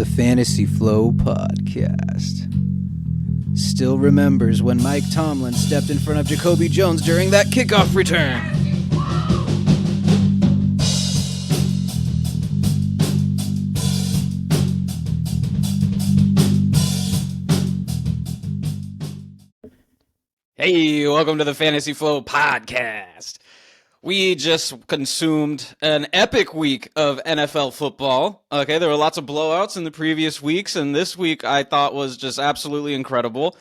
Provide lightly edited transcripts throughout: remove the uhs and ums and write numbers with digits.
the Fantasy Flow Podcast. Still remembers when Mike Tomlin stepped in front of Jacoby Jones during that kickoff return. Hey, welcome to the Fantasy Flow Podcast. We just consumed an epic week of NFL football. Okay, there were lots of blowouts in the previous weeks, and this week I thought was just absolutely incredible.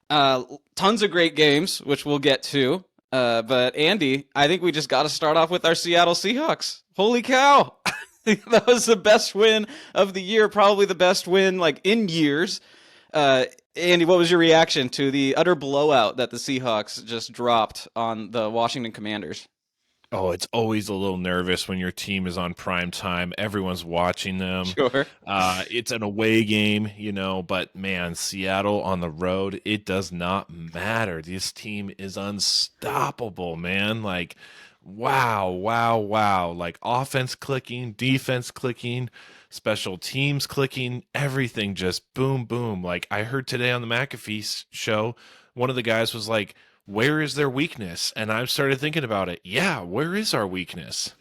Tons of great games, which we'll get to. But Andy, I think we just got to start off with our Seattle Seahawks. Holy cow! That was the best win of the year, probably the best win like in years. Andy, what was your reaction to the utter blowout that the Seahawks just dropped on the Washington Commanders? Oh, it's always a little nervous when your team is on prime time. Everyone's watching them. Sure. It's an away game, but man, Seattle on the road, it does not matter. This team is unstoppable, man. Like, wow. Like offense clicking, defense clicking, special teams clicking, everything just boom, boom. Like I heard today on the McAfee show, one of the guys was like, where is their weakness? And I started thinking about it. Yeah, where is our weakness?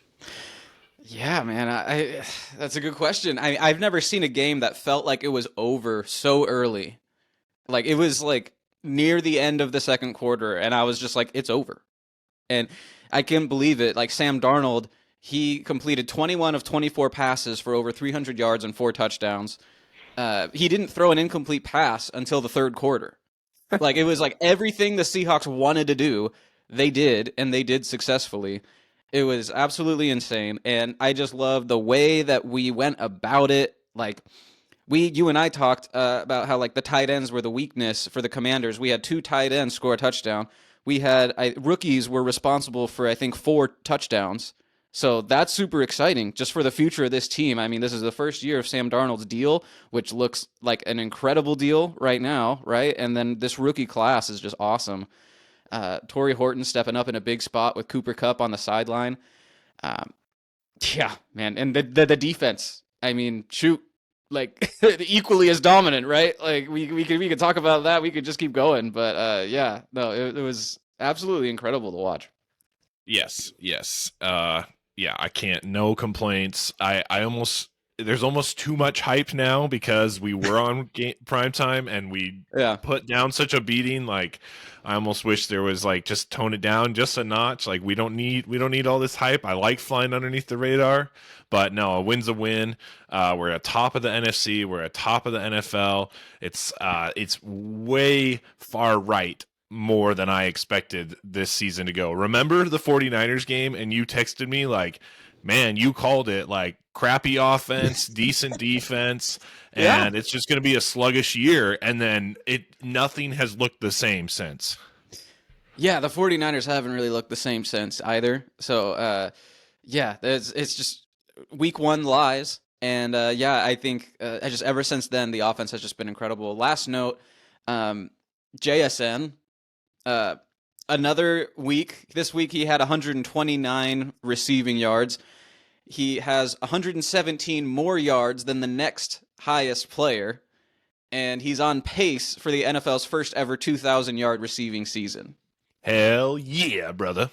Yeah, man, that's a good question. I've never seen a game that felt like it was over so early. Like it was like near the end of the second quarter, and I was just like, it's over. And I can't believe it. Like Sam Darnold, he completed 21 of 24 passes for over 300 yards and 4 touchdowns. He didn't throw an incomplete pass until the third quarter. Like it was like everything the Seahawks wanted to do, they did, and they did successfully. It was absolutely insane, and I just love the way that we went about it. Like you and I talked about how like the tight ends were the weakness for the Commanders. We had 2 tight ends score a touchdown. We had rookies were responsible for I think 4 touchdowns. So that's super exciting just for the future of this team. I mean, this is the first year of Sam Darnold's deal, which looks like an incredible deal right now, right? And then this rookie class is just awesome. Torrey Horton stepping up in a big spot with Cooper Kupp on the sideline. Yeah, man. And the defense, I mean, shoot, like equally as dominant, right? Like we could talk about that. We could just keep going. But yeah, no, it was absolutely incredible to watch. Yes. Yeah, I can't. No complaints. There's almost too much hype now because we were on prime time and we put down such a beating. Like, I almost wish there was like just tone it down just a notch. Like we don't need all this hype. I like flying underneath the radar, but no, a win's a win. We're at top of the NFC. We're at top of the NFL. It's way far right. More than I expected this season to go. Remember the 49ers game and you texted me like, man, you called it like crappy offense, decent defense, and it's just going to be a sluggish year. And then nothing has looked the same since. Yeah, the 49ers haven't really looked the same since either. So, it's just week 1 lies. And I think just ever since then, the offense has just been incredible. Last note, JSN, another week. This week he had 129 receiving yards. He has 117 more yards than the next highest player, and he's on pace for the NFL's first ever 2,000-yard receiving season. Hell yeah, brother.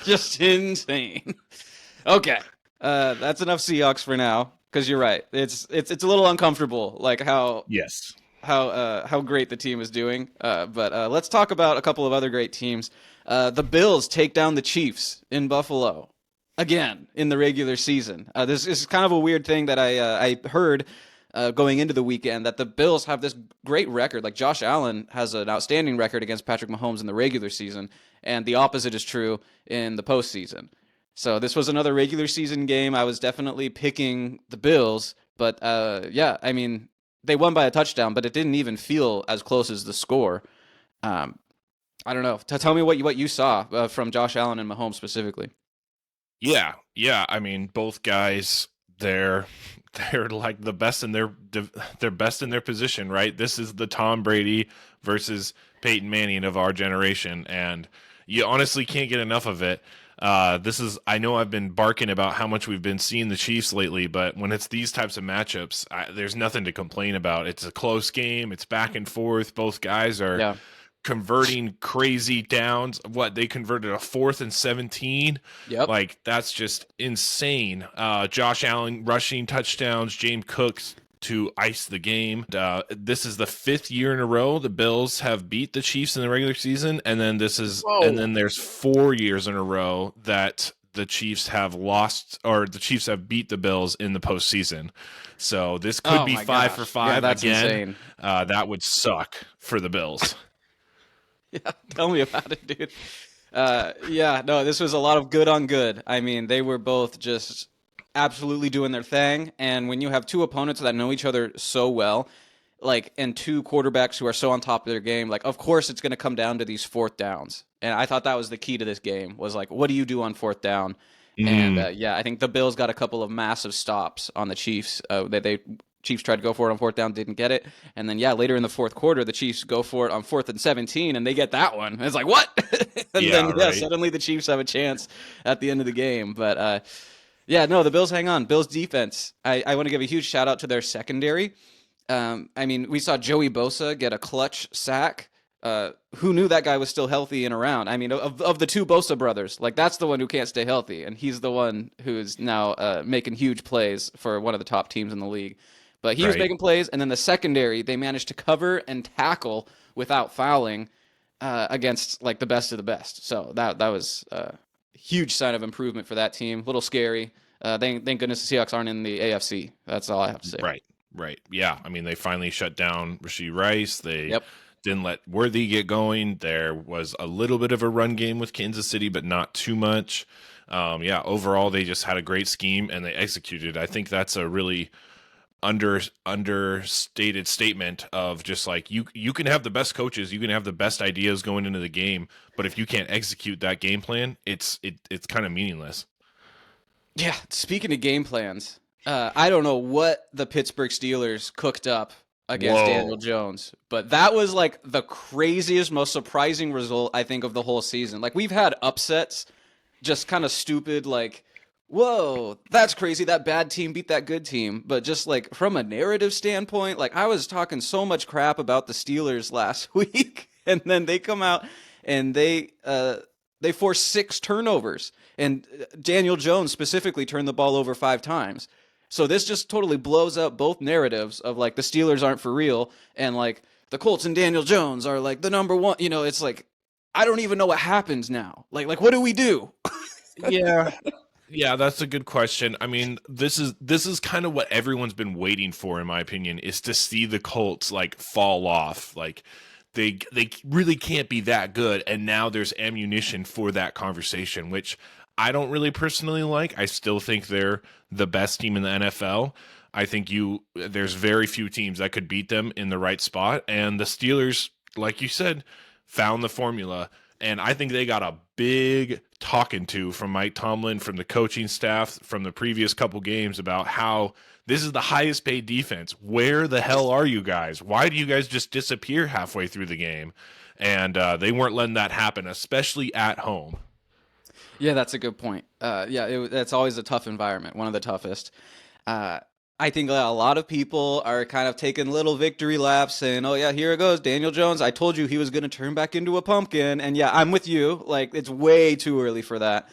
Just insane. Okay, that's enough Seahawks for now, because you're right. It's a little uncomfortable, like how... Yes. How great the team is doing. But let's talk about a couple of other great teams. The Bills take down the Chiefs in Buffalo again in the regular season. This is kind of a weird thing that I heard going into the weekend, that the Bills have this great record. Like Josh Allen has an outstanding record against Patrick Mahomes in the regular season, and the opposite is true in the postseason. So this was another regular season game. I was definitely picking the Bills, but I mean, they won by a touchdown, but it didn't even feel as close as the score. I don't know. Tell me what you saw from Josh Allen and Mahomes specifically. Yeah. I mean, both guys, they're like the best in they're best in their position, right? This is the Tom Brady versus Peyton Manning of our generation, and you honestly can't get enough of it. I know I've been barking about how much we've been seeing the Chiefs lately, but when it's these types of matchups, there's nothing to complain about. It's a close game. It's back and forth. Both guys are converting crazy downs. What, they converted a 4th and 17? Yep. Like, that's just insane. Josh Allen rushing touchdowns, James Cooks to ice the game. This is the 5th year in a row the Bills have beat the Chiefs in the regular season, and then there's 4 years in a row that the Chiefs have lost, or the Chiefs have beat the Bills in the postseason. So this could be 5 for 5 that's again. Insane. That would suck for the Bills. Yeah, tell me about it, dude. This was a lot of good on good. I mean, they were both just absolutely doing their thing, and when you have two opponents that know each other so well, like, and two quarterbacks who are so on top of their game, like, of course it's going to come down to these 4th downs. And I thought that was the key to this game, was like, what do you do on 4th down? And I think the Bills got a couple of massive stops on the Chiefs. Chiefs tried to go for it on 4th down, didn't get it. And then, later in the 4th quarter, the Chiefs go for it on 4th and 17, and they get that one. And it's like, what? And suddenly the Chiefs have a chance at the end of the game. But, the Bills hang on. Bills defense, I want to give a huge shout out to their secondary. We saw Joey Bosa get a clutch sack. Who knew that guy was still healthy and around? I mean, of the two Bosa brothers, like, that's the one who can't stay healthy, and he's the one who's now making huge plays for one of the top teams in the league. But he was making plays, and then the secondary, they managed to cover and tackle without fouling against, like, the best of the best. So that was a huge sign of improvement for that team. A little scary. Thank goodness the Seahawks aren't in the AFC. That's all I have to say. Right. Yeah, I mean, they finally shut down Rashee Rice. They didn't let Worthy get going. There was a little bit of a run game with Kansas City, but not too much. Overall, they just had a great scheme, and they executed. I think that's a really understated statement of just, like, you can have the best coaches, you can have the best ideas going into the game, but if you can't execute that game plan, it's kind of meaningless. Yeah, speaking of game plans, I don't know what the Pittsburgh Steelers cooked up against Daniel Jones, but that was, like, the craziest, most surprising result, I think, of the whole season. Like, we've had upsets, just kind of stupid, like, whoa, that's crazy, that bad team beat that good team. But just, like, from a narrative standpoint, like, I was talking so much crap about the Steelers last week, and then they come out and they force 6 turnovers, and Daniel Jones specifically turned the ball over 5 times. So this just totally blows up both narratives of, like, the Steelers aren't for real, and, like, the Colts and Daniel Jones are, like, the number one. It's like, I don't even know what happens now. Like what do we do? Yeah, that's a good question. I mean, this is kind of what everyone's been waiting for, in my opinion, is to see the Colts, like, fall off. Like, they really can't be that good, and now there's ammunition for that conversation, which I don't really personally like. I still think they're the best team in the NFL. I think there's very few teams that could beat them in the right spot, and the Steelers, like you said, found the formula. And I think they got a big talking to from Mike Tomlin, from the coaching staff, from the previous couple games about how this is the highest paid defense. Where the hell are you guys? Why do you guys just disappear halfway through the game? And they weren't letting that happen, especially at home. Yeah, that's a good point. That's always a tough environment, one of the toughest. I think a lot of people are kind of taking little victory laps, saying, oh, yeah, here it goes, Daniel Jones. I told you he was going to turn back into a pumpkin. And, yeah, I'm with you. Like, it's way too early for that.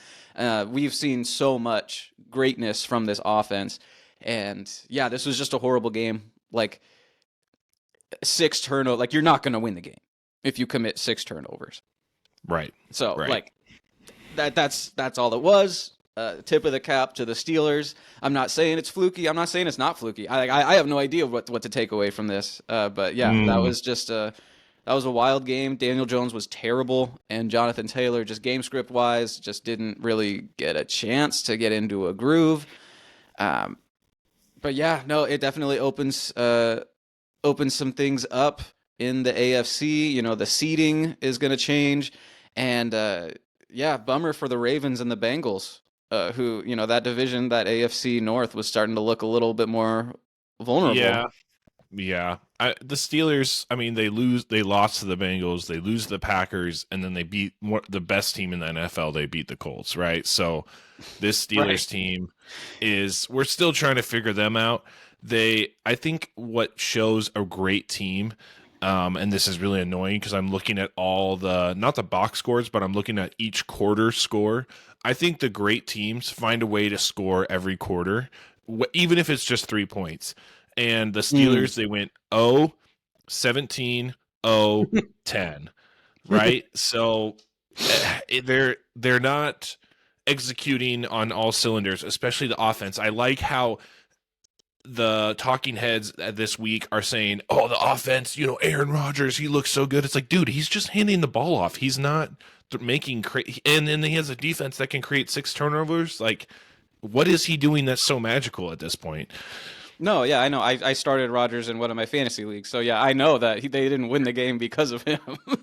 We've seen so much greatness from this offense. And, yeah, this was just a horrible game. Like, 6 turnovers. Like, you're not going to win the game if you commit 6 turnovers. Right. So, like, that's all it was. Tip of the cap to the Steelers. I'm not saying it's fluky. I'm not saying it's not fluky. I have no idea what to take away from this. But yeah, that was just that was a wild game. Daniel Jones was terrible, and Jonathan Taylor, just game script wise, just didn't really get a chance to get into a groove. But yeah, no, it definitely opens some things up in the AFC. The seeding is going to change, and bummer for the Ravens and the Bengals. Who, that division, that AFC North, was starting to look a little bit more vulnerable. Yeah. The Steelers, I mean, they lost to the Bengals, they lose to the Packers, and then they beat the best team in the NFL. They beat the Colts, right? So this Steelers team we're still trying to figure them out. I think what shows a great team, and this is really annoying because I'm looking at not the box scores, but I'm looking at each quarter score. I think the great teams find a way to score every quarter, even if it's just 3 points. And the Steelers, they went 0, 17, 0, 10, right? So they're not executing on all cylinders, especially the offense. I like how the talking heads this week are saying, "Oh, the offense, Aaron Rodgers, he looks so good." It's like, dude, he's just handing the ball off. He's not making and then he has a defense that can create 6 turnovers. Like, what is he doing that's so magical at this point? No, yeah, I know. I started Rodgers in one of my fantasy leagues, so yeah, I know that they didn't win the game because of him.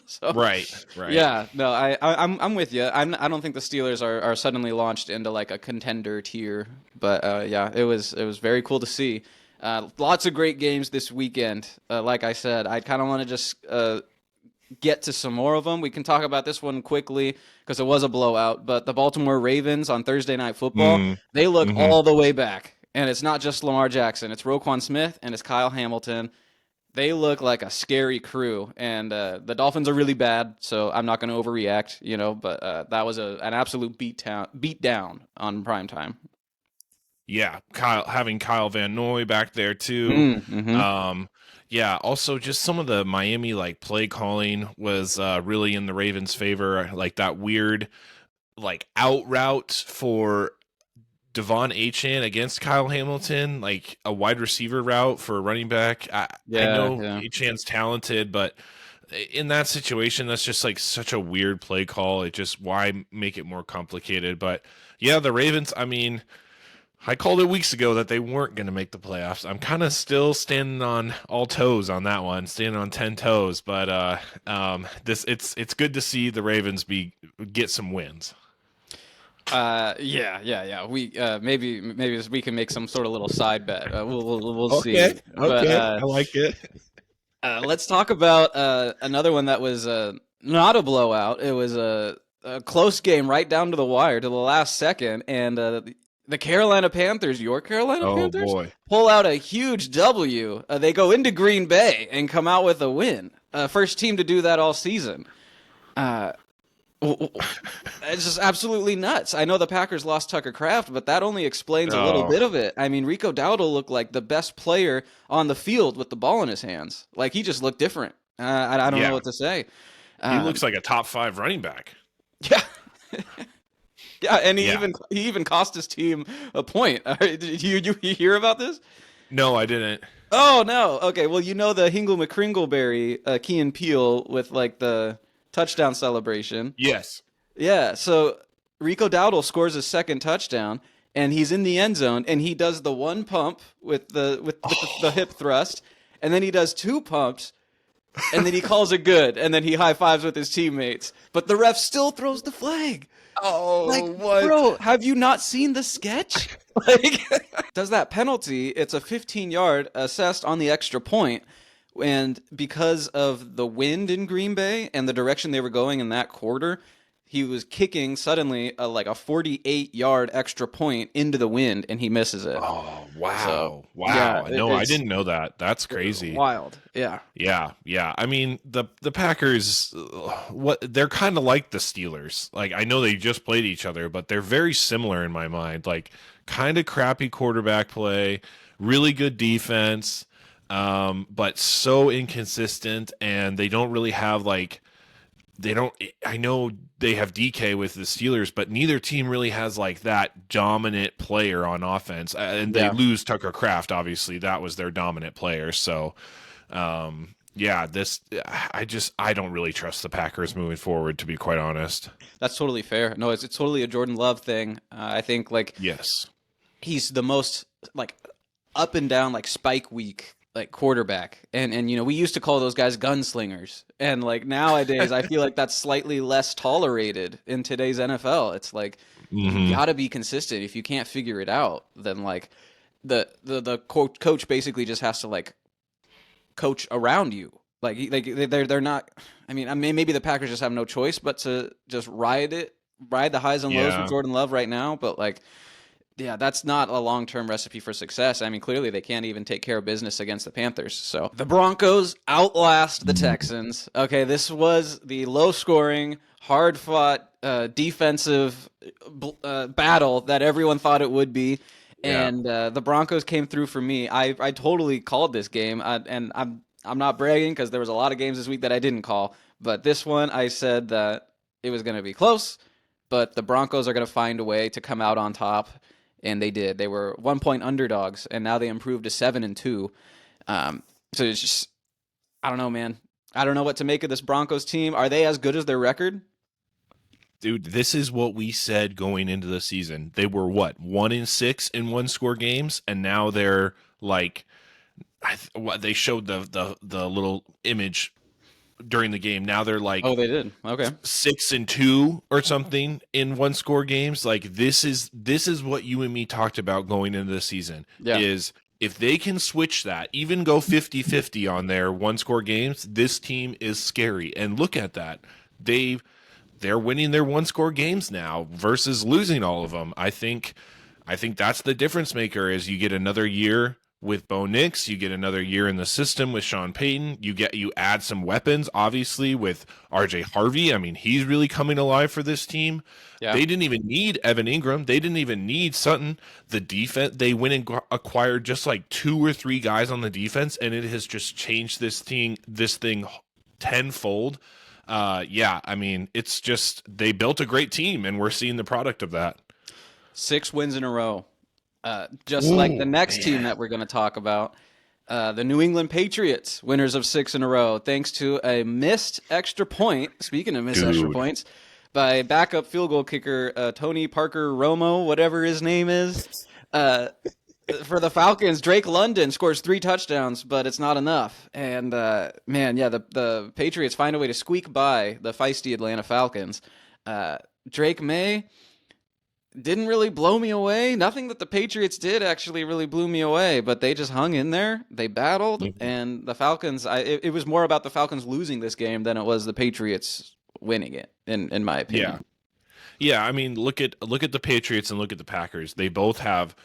So, right. Yeah, no, I'm with you. I don't think the Steelers are suddenly launched into like a contender tier, but yeah, it was very cool to see. Lots of great games this weekend. Like I said, I kind of want to just get to some more of them. We can talk about this one quickly because it was a blowout. But the Baltimore Ravens on Thursday Night Football, they look all the way back. And it's not just Lamar Jackson. It's Roquan Smith and it's Kyle Hamilton. They look like a scary crew. And the Dolphins are really bad, so I'm not going to overreact, But that was an absolute beat down on primetime. Yeah, having Kyle Van Noy back there too. Yeah, also just some of the Miami play calling was really in the Ravens' favor. Like that weird out route for Devon Achane against Kyle Hamilton, like a wide receiver route for a running back. I know Achane's talented, but in that situation, that's just such a weird play call. It just, why make it more complicated? But yeah, the Ravens, I mean, I called it weeks ago that they weren't going to make the playoffs. I'm kind of still standing on all toes on that one, standing on 10 toes. But it's good to see the Ravens get some wins. Yeah. We maybe we can make some sort of little side bet. We'll see. Okay, I like it. Let's talk about another one that was not a blowout. It was a close game right down to the wire, to the last second, and the Carolina Panthers, your Carolina Panthers, pull out a huge W. They go into Green Bay and come out with a win. First team to do that all season. It's just absolutely nuts. I know the Packers lost Tucker Kraft, but that only explains a little bit of it. I mean, Rico Dowdle looked like the best player on the field with the ball in his hands. Like, he just looked different. I don't know what to say. He looks like a top 5 running back. Yeah. Yeah, and he even cost his team a point. Did you hear about this? No, I didn't. Oh, no. Okay, well, the Hingle McCringleberry, Key and Peele with, the touchdown celebration. Yes. Yeah, so Rico Dowdle scores his second touchdown, and he's in the end zone, and he does the one pump with the hip thrust, and then he does 2 pumps, and then he calls it good, and then he high-fives with his teammates. But the ref still throws the flag. Oh, what? Bro, have you not seen the sketch? Does that penalty, it's a 15-yard assessed on the extra point. And because of the wind in Green Bay and the direction they were going in that quarter, he was kicking suddenly a 48-yard extra point into the wind, and he misses it. Oh, wow. So, wow. Yeah, I didn't know that. That's crazy. Wild. Yeah. Yeah. I mean, the Packers, they're kind of like the Steelers. I know they just played each other, but they're very similar in my mind. Kind of crappy quarterback play, really good defense, but so inconsistent, and they don't really have I know they have DK with the Steelers, but neither team really has that dominant player on offense. And they lose Tucker Kraft, obviously. That was their dominant player. So, I don't really trust the Packers moving forward, to be quite honest. That's totally fair. No, it's totally a Jordan Love thing. I think yes, he's the most up and down spike week quarterback, and we used to call those guys gunslingers, and nowadays I feel that's slightly less tolerated in today's NFL. It's you gotta be consistent. If you can't figure it out, then the coach basically just has to coach around you. Like they're not. I mean, maybe the Packers just have no choice but to just ride the highs and lows with Jordan Love right now. But like, yeah, that's not a long-term recipe for success. I mean, clearly they can't even take care of business against the Panthers. So the Broncos outlast the Texans. Okay, this was the low-scoring, hard-fought, defensive battle that everyone thought it would be. Yeah. And the Broncos came through for me. I totally called this game, and I'm not bragging because there was a lot of games this week that I didn't call. But this one, I said that it was going to be close, but the Broncos are going to find a way to come out on top. And they did. They were 1-point underdogs, and now they improved to 7-2. So it's just, I don't know, man. I don't know what to make of this Broncos team. Are they as good as their record? Dude, this is what we said going into the season. They were what, 1-6 in one-score games, and now they're like, they showed the little image during the game. Now they're like, oh, they did. Okay, 6-2 or something in one-score games. Like this is what you and me talked about going into the season. Yeah. Is if they can switch that, even go 50-50 on their one-score games, this team is scary. And look at that. They're winning their one-score games now versus losing all of them. I think that's the difference maker. Is you get another year with Bo Nix, you get another year in the system with Sean Payton. You add some weapons, obviously, with R.J. Harvey. I mean, he's really coming alive for this team. Yeah. They didn't even need Evan Ingram. They didn't even need Sutton. The defense, they went and acquired just like 2 or 3 guys on the defense, and it has just changed this thing tenfold. Yeah, I mean, it's just they built a great team, and we're seeing the product of that. 6 wins in a row. Just like the next team that we're going to talk about, the New England Patriots, winners of 6 in a row, thanks to a missed extra point. Speaking of missed extra points, by backup field goal kicker Tony Parker Romo, whatever his name is. For the Falcons, Drake London scores 3 touchdowns, but it's not enough. And man, yeah, the Patriots find a way to squeak by the feisty Atlanta Falcons. Drake May didn't really blow me away. Nothing that the Patriots did actually really blew me away, but they just hung in there. They battled, and the Falcons, it was more about the Falcons losing this game than it was the Patriots winning it, in my opinion. Yeah. I mean, look at the Patriots and look at the Packers. They both have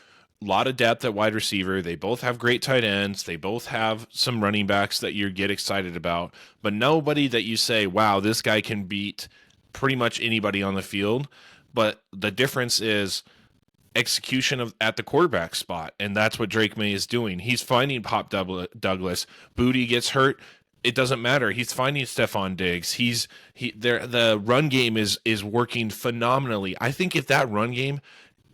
a lot of depth at wide receiver. They both have great tight ends. They both have some running backs that you get excited about, but nobody that you say, wow, this guy can beat pretty much anybody on the field. But the difference is execution at the quarterback spot, and that's what Drake May is doing. He's finding Pop Douglas. Booty gets hurt. It doesn't matter. He's finding Stephon Diggs. The run game is working phenomenally. I think if that run game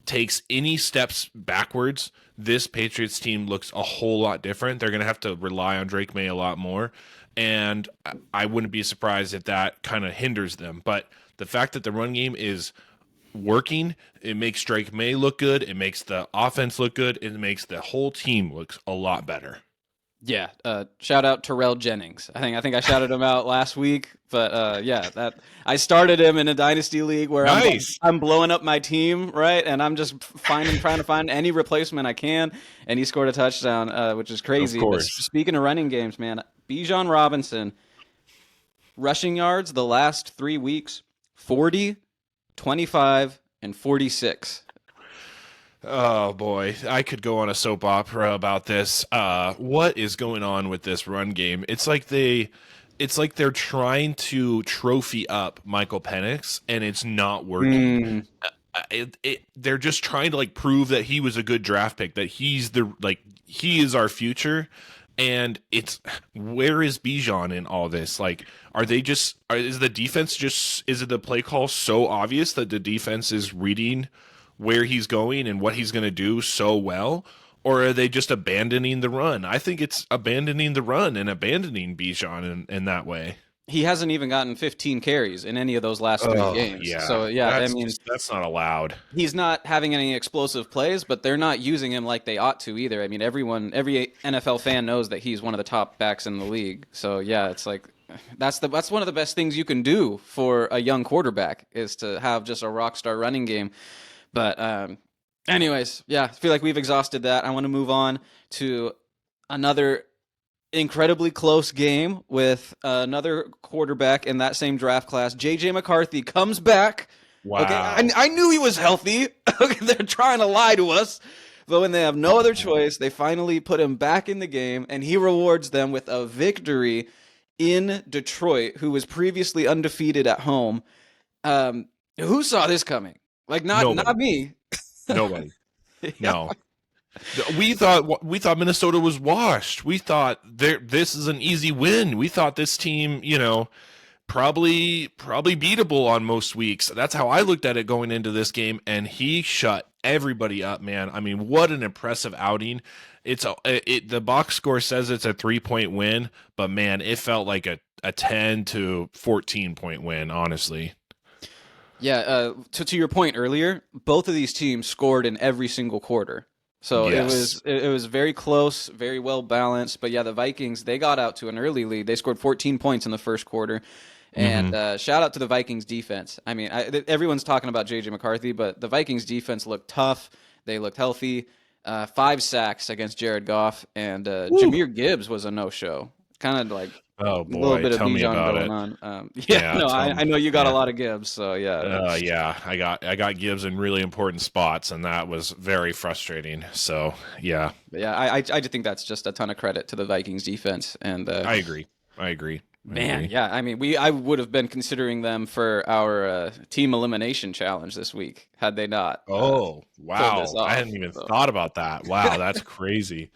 takes any steps backwards, this Patriots team looks a whole lot different. They're going to have to rely on Drake May a lot more, and I wouldn't be surprised if that kind of hinders them. But the fact that the run game is working, it makes Drake May look good, it makes the offense look good, it makes the whole team look a lot better. Yeah, shout out Terrell Jennings. I think I shouted him out last week, but yeah, that I started him in a dynasty league where I'm blowing up my team, right? And I'm just trying to find any replacement I can, and he scored a touchdown, which is crazy. But speaking of running games, man, Bijan Robinson, rushing yards the last 3 weeks, 40, 25, and 46. Oh boy, I could go on a soap opera about this. What is going on with this run game? It's like they're trying to trophy up Michael Penix, and it's not working. They're just trying to like prove that he was a good draft pick, that he is our future. And it's, where is Bijan in all this? Like, is the defense is it the play call so obvious that the defense is reading where he's going and what he's going to do so well? Or are they just abandoning the run? I think it's abandoning the run and abandoning Bijan in that way. He hasn't even gotten 15 carries in any of those last 3 games. Yeah. So, yeah, that's not allowed. He's not having any explosive plays, but they're not using him like they ought to either. I mean, every NFL fan knows that he's one of the top backs in the league. So, yeah, it's like that's one of the best things you can do for a young quarterback is to have just a rock star running game. But anyways, yeah, I feel like we've exhausted that. I want to move on to another incredibly close game with another quarterback in that same draft class. J.J. McCarthy comes back. Wow. Okay, I knew he was healthy. Okay, they're trying to lie to us. But when they have no other choice, they finally put him back in the game, and he rewards them with a victory in Detroit, who was previously undefeated at home. Who saw this coming? Like, not me. Nobody. Yeah. No. We thought Minnesota was washed. We thought this is an easy win. We thought this team, probably beatable on most weeks. That's how I looked at it going into this game, and he shut everybody up, man. I mean, what an impressive outing. The box score says it's a 3-point win, but man, it felt like a 10 to 14 point win, honestly. Yeah, to your point earlier, both of these teams scored in every single quarter. So yes. it was very close, very well balanced. But yeah, the Vikings, they got out to an early lead. They scored 14 points in the first quarter. And shout out to the Vikings defense. I mean, everyone's talking about J.J. McCarthy, but the Vikings defense looked tough. They looked healthy. 5 sacks against Jared Goff. And Jahmyr Gibbs was a no-show. Kind of like a little bit of Bijan going on. I know you got a lot of Gibbs, so yeah. Yeah, I got Gibbs in really important spots, and that was very frustrating. So yeah. Yeah, I just think that's just a ton of credit to the Vikings defense. And I agree. Man, yeah, I mean, I would have been considering them for our team elimination challenge this week had they not. Oh, wow! I hadn't even thought about that. Wow, that's crazy.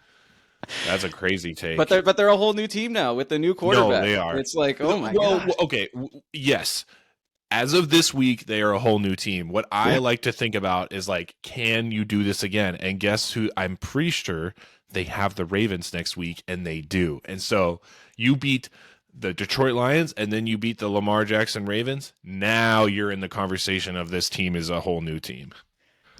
That's a crazy take. But they're a whole new team now with the new quarterback. No, they are. It's like, oh my god. Okay, yes. As of this week, they are a whole new team. What I like to think about is like, can you do this again? And guess who? I'm pretty sure they have the Ravens next week, and they do. And so you beat the Detroit Lions, and then you beat the Lamar Jackson Ravens. Now you're in the conversation of this team is a whole new team.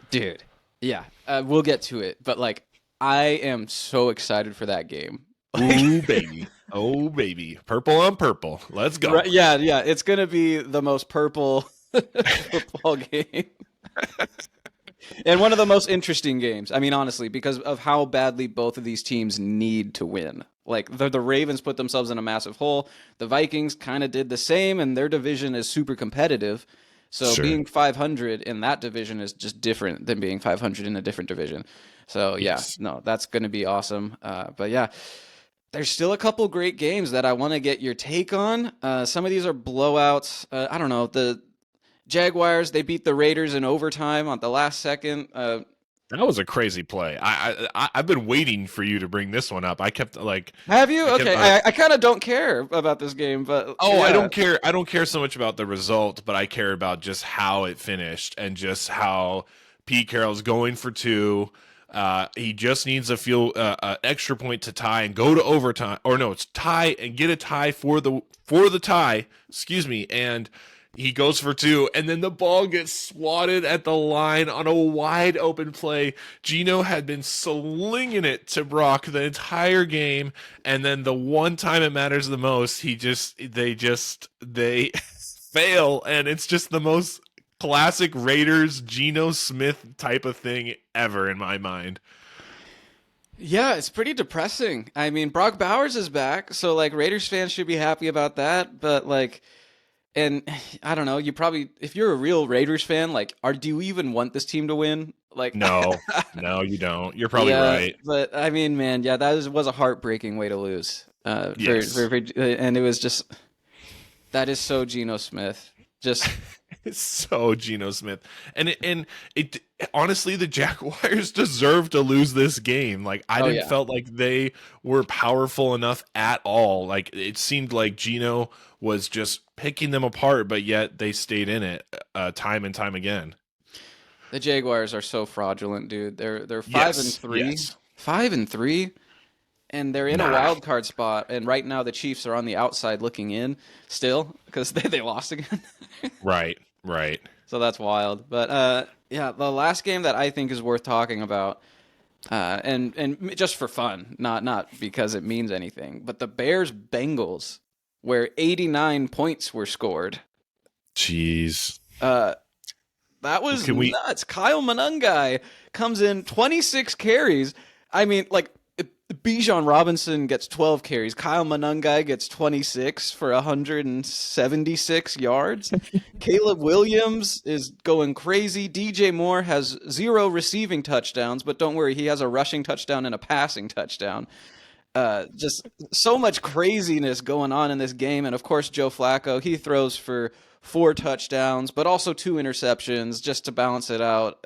Dude, yeah, we'll get to it. But like, I am so excited for that game. Ooh, baby. Oh, baby. Purple on purple. Let's go. Right, yeah. It's going to be the most purple football game. And one of the most interesting games. I mean, honestly, because of how badly both of these teams need to win. Like, the Ravens put themselves in a massive hole. The Vikings kind of did the same, and their division is super competitive. So being 500 in that division is just different than being 500 in a different division. So, that's going to be awesome. But, yeah, there's still a couple great games that I want to get your take on. Some of these are blowouts. I don't know. The Jaguars, they beat the Raiders in overtime on the last second. That was a crazy play. I've been waiting for you to bring this one up. I kept like. Have you? Okay, I kind of don't care about this game, but I don't care. I don't care so much about the result, but I care about just how it finished and just how Pete Carroll's going for 2. He just needs a extra point to tie and go to overtime, or no, it's tie and get a tie for the tie. Excuse me, and he goes for 2, and then the ball gets swatted at the line on a wide open play. Geno had been slinging it to Brock the entire game, and then the one time it matters the most, they fail, and it's just the most classic Raiders Geno Smith type of thing ever in my mind. Yeah, it's pretty depressing. I mean, Brock Bowers is back, so like Raiders fans should be happy about that, but like. And I don't know, you probably, if you're a real Raiders fan, like, do you even want this team to win? Like, no, you don't. You're probably right. But I mean, man, yeah, that was a heartbreaking way to lose. Yes. And it was just, that is so Geno Smith. Just it's so Geno Smith, and it honestly, the Jaguars deserve to lose this game. Like I didn't felt like they were powerful enough at all. Like it seemed like Geno was just picking them apart, but yet they stayed in it time and time again. The Jaguars are so fraudulent, dude. They're 5-3, 5-3. And they're in a wild card spot, and right now the Chiefs are on the outside looking in still because they lost again. Right. So that's wild. But the last game that I think is worth talking about, and just for fun, not because it means anything, but the Bears-Bengals, where 89 points were scored. Jeez. That was nuts. Kyle Monangai comes in 26 carries. I mean, like, Bijan Robinson gets 12 carries. Kyle Monangai gets 26 for 176 yards. Caleb Williams is going crazy. DJ Moore has 0 receiving touchdowns, but don't worry, he has a rushing touchdown and a passing touchdown. Just so much craziness going on in this game. And of course, Joe Flacco, he throws for 4 touchdowns, but also 2 interceptions just to balance it out.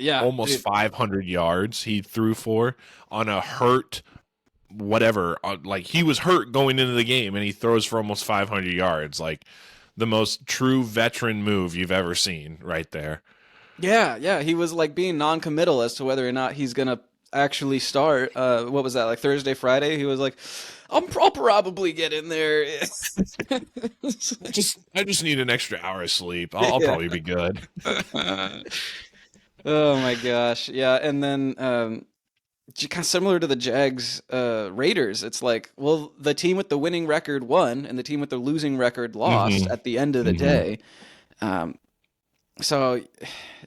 Almost 500 yards he threw for on a hurt whatever. Like, he was hurt going into the game, and he throws for almost 500 yards. Like, the most true veteran move you've ever seen right there. Yeah. He was like being non-committal as to whether or not he's going to actually start. What was that, like Thursday, Friday? He was like, I'll probably get in there. I just need an extra hour of sleep. I'll probably be good. Oh my gosh. Yeah. And then kind of similar to the Jags Raiders, it's like, well, the team with the winning record won and the team with the losing record lost at the end of the day. So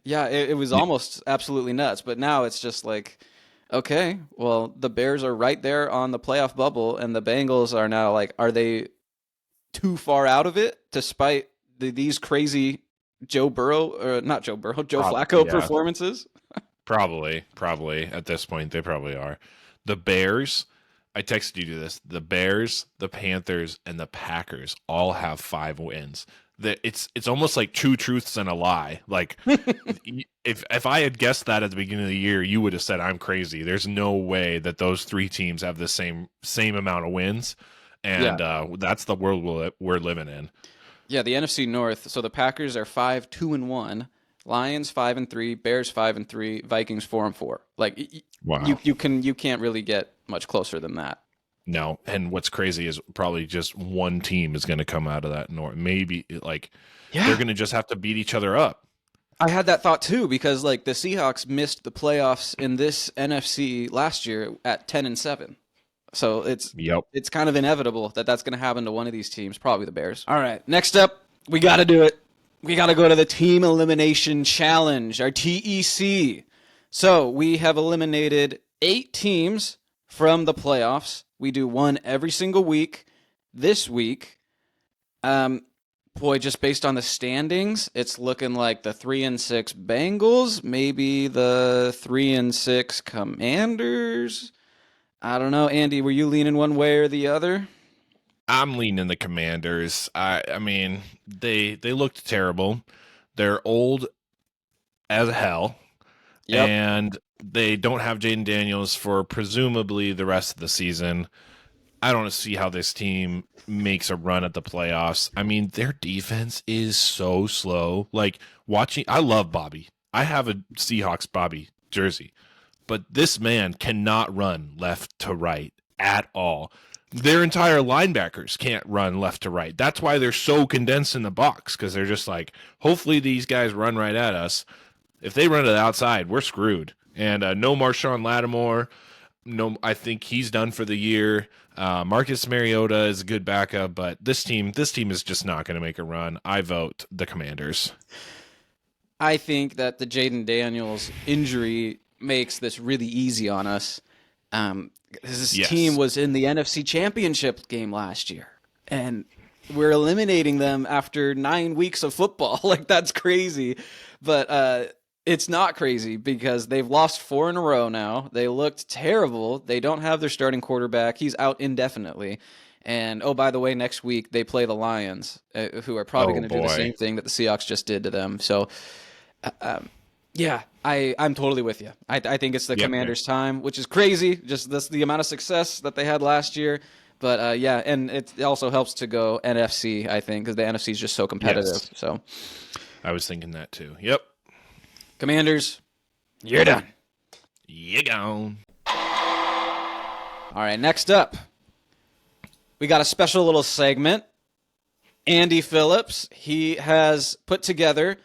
yeah, it was almost absolutely nuts. But now it's just like, okay, well, the Bears are right there on the playoff bubble, and the Bengals are now like, are they too far out of it despite these crazy Joe Flacco performances? Probably at this point they probably are. The Bears, I texted you this. The Bears, the Panthers, and the Packers all have 5 wins. It's almost like 2 truths and a lie. Like, if I had guessed that at the beginning of the year, you would have said I'm crazy. There's no way that those 3 teams have the same amount of wins, and that's the world we're living in. Yeah, the NFC North. So the Packers are 5-2-1, Lions 5-3, Bears 5-3, Vikings 4-4. Like, wow. you can't really get much closer than that. No, and what's crazy is probably just one team is going to come out of that North. Maybe they're going to just have to beat each other up. I had that thought too, because like the Seahawks missed the playoffs in this NFC last year at 10-7. So it's kind of inevitable that that's going to happen to one of these teams, probably the Bears. All right, next up, we got to do it. We got to go to the Team Elimination Challenge, our TEC. So we have eliminated 8 teams from the playoffs. We do one every single week. This week, just based on the standings, it's looking like the 3-6 Bengals, maybe the 3-6 Commanders. I don't know. Andy, were you leaning one way or the other? I'm leaning the Commanders. I mean, they looked terrible. They're old as hell. Yep. And they don't have Jaden Daniels for presumably the rest of the season. I don't see how this team makes a run at the playoffs. I mean, their defense is so slow. Like, I love Bobby. I have a Seahawks Bobby jersey. But this man cannot run left to right at all. Their entire linebackers can't run left to right. That's why they're so condensed in the box, because they're just like, hopefully these guys run right at us. If they run to the outside, we're screwed. And no Marshawn Lattimore. No, I think he's done for the year. Marcus Mariota is a good backup, but this team is just not going to make a run. I vote the Commanders. I think that the Jaden Daniels injury makes this really easy on us. This team was in the NFC Championship game last year, and we're eliminating them after 9 weeks of football. Like, that's crazy. But it's not crazy because they've lost 4 in a row now. They looked terrible. They don't have their starting quarterback. He's out indefinitely. And, oh, by the way, next week they play the Lions, who are probably going to do the same thing that the Seahawks just did to them. So, yeah, I'm totally with you. I think it's the Commanders' time, which is crazy, just the amount of success that they had last year. But, yeah, and it also helps to go NFC, I think, because the NFC is just so competitive. Yes. So I was thinking that too. Yep. Commanders, you're done. You're gone. All right, next up, we got a special little segment. Andy Phillips, he has put together,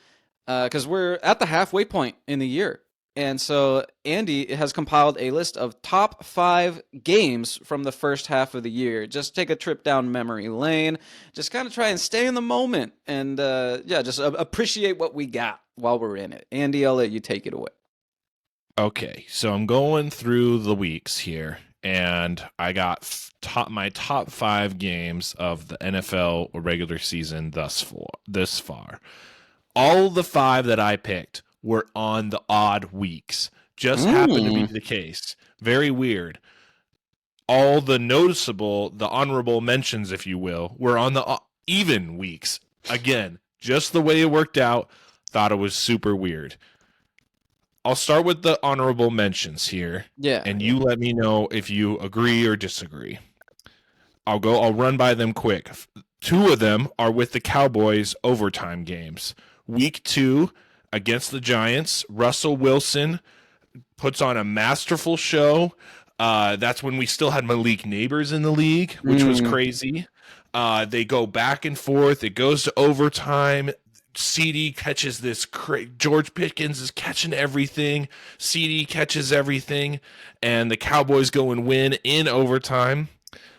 because we're at the halfway point in the year. And so Andy has compiled a list of top 5 games from the first half of the year. Just take a trip down memory lane. Just kind of try and stay in the moment. And, just appreciate what we got while we're in it. Andy, I'll let you take it away. Okay, so I'm going through the weeks here, and I got my top 5 games of the NFL regular season this far. All the 5 that I picked were on the odd weeks. Just happened to be the case. Very weird. All the honorable mentions, if you will, were on the even weeks. Again, just the way it worked out. Thought it was super weird. I'll start with the honorable mentions here. Yeah. And you let me know if you agree or disagree. I'll run by them quick. 2 of them are with the Cowboys overtime games. Week 2 against the Giants, Russell Wilson puts on a masterful show. That's when we still had Malik Neighbors in the league, which was crazy. They go back and forth. It goes to overtime. CD catches this. George Pickens is catching everything. CD catches everything. And the Cowboys go and win in overtime.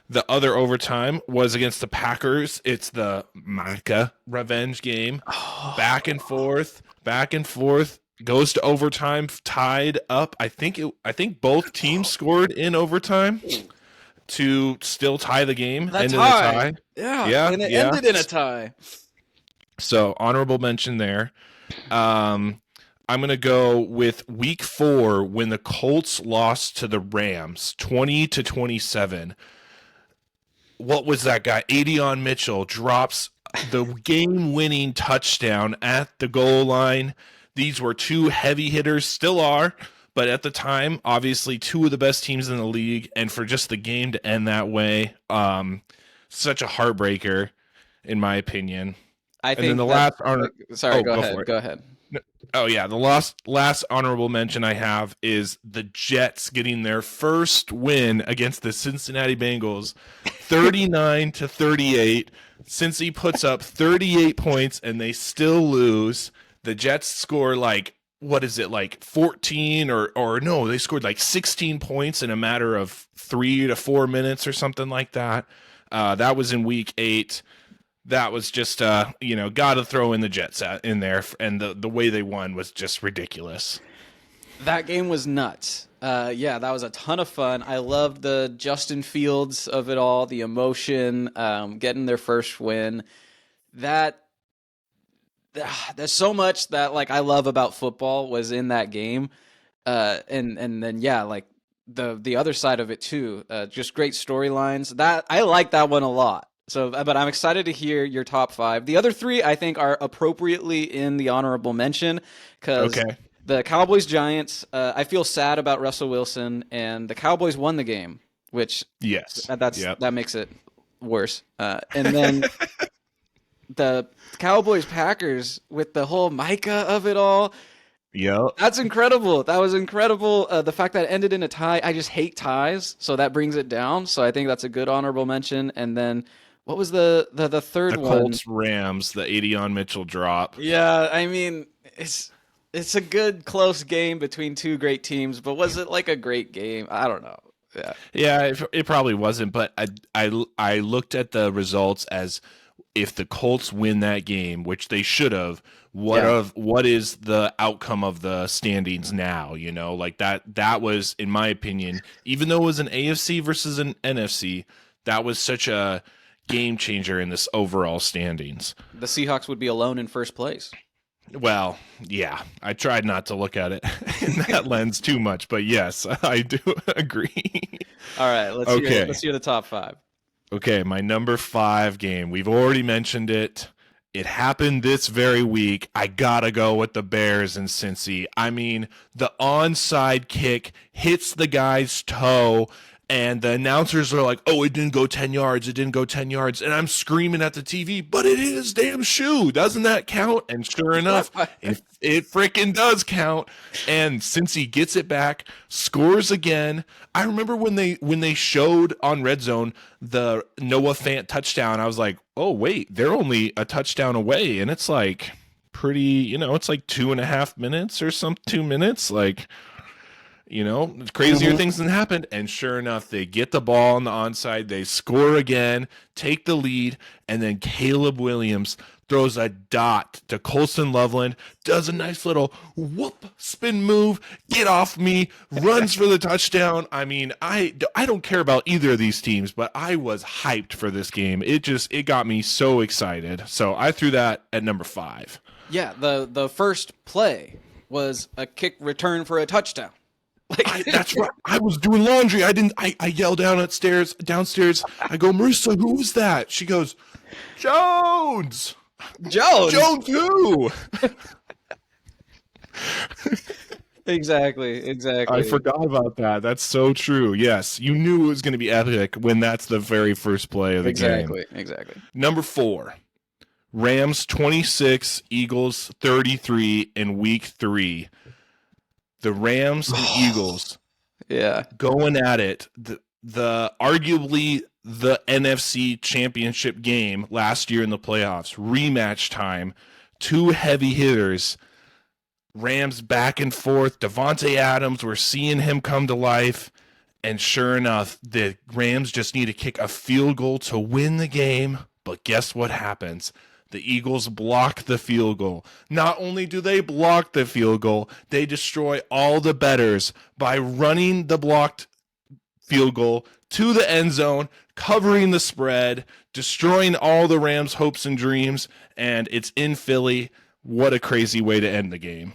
The other overtime was against the Packers. It's the Micah revenge game. Back and forth. Goes to overtime, tied up. I think both teams scored in overtime to still tie the game. That's tie. Yeah. And it ended in a tie. So honorable mention there. I'm gonna go with week 4 when the Colts lost to the Rams 20-27. What was that guy? Adion Mitchell drops the game-winning touchdown at the goal line. These were 2 heavy hitters, still are, but at the time, obviously 2 of the best teams in the league, and for just the game to end that way, such a heartbreaker, in my opinion. I think. And then the last Go ahead. Oh yeah, the last honorable mention I have is the Jets getting their first win against the Cincinnati Bengals, 39-38. Cincy puts up 38 points and they still lose. The Jets score like 14 or no, they scored like 16 points in a matter of 3 to 4 minutes or something like that. That was in week 8. That was just got to throw in the Jets in there, and the way they won was just ridiculous. That game was nuts. That was a ton of fun. I loved the Justin Fields of it all, the emotion, getting their first win. There's so much that I love about football was in that game, and then the other side of it too. Just great storylines. That I like that one a lot. So, but I'm excited to hear your top 5. The other 3, I think, are appropriately in the honorable mention because the Cowboys Giants. I feel sad about Russell Wilson, and the Cowboys won the game, which that makes it worse. And then the Cowboys Packers with the whole Micah of it all. Yeah, that's incredible. That was incredible. The fact that it ended in a tie. I just hate ties, so that brings it down. So I think that's a good honorable mention. And then. What was the third one? The Colts Rams, the Adion Mitchell drop. Yeah, I mean it's a good close game between 2 great teams, but was it a great game? I don't know. Yeah, it probably wasn't. But I looked at the results as if the Colts win that game, which they should have. What is the outcome of the standings now? That was, in my opinion, even though it was an AFC versus an NFC, that was such a game changer in this overall standings. The Seahawks would be alone in first place. Well, yeah, I tried not to look at it in that lens too much, but yes, I do agree. All right, let's hear the top 5. Okay, my number 5 game. We've already mentioned it. It happened this very week. I gotta go with the Bears and Cincy. I mean, the onside kick hits the guy's toe. And the announcers are like, oh, it didn't go 10 yards. It didn't go 10 yards. And I'm screaming at the TV, but it is his damn shoe. Doesn't that count? And sure enough, it freaking does count. And since he gets it back, scores again. I remember when they showed on Red Zone the Noah Fant touchdown, I was like, oh, wait, they're only a touchdown away. And it's pretty, it's 2.5 minutes or 2 minutes. crazier things than happened. And sure enough, they get the ball on the onside. They score again, take the lead, and then Caleb Williams throws a dot to Colson Loveland, does a nice little whoop spin move, get off me, runs for the touchdown. I mean, I don't care about either of these teams, but I was hyped for this game. It got me so excited. So I threw that at number 5. Yeah, the first play was a kick return for a touchdown. That's right. I was doing laundry. I yelled downstairs. I go, Marissa, who was that? She goes, Jones who? Exactly. I forgot about that. That's so true. Yes, you knew it was going to be epic when that's the very first play of the game. Exactly. Number 4, Rams 26, Eagles 33 in week 3. The Rams and Eagles, going at it. The arguably the NFC Championship game last year in the playoffs, rematch time, 2 heavy hitters. Rams back and forth. Devontae Adams, we're seeing him come to life, and sure enough, the Rams just need to kick a field goal to win the game. But guess what happens? The Eagles block the field goal. Not only do they block the field goal, they destroy all the bettors by running the blocked field goal to the end zone, covering the spread, destroying all the Rams' hopes and dreams, and it's in Philly. What a crazy way to end the game.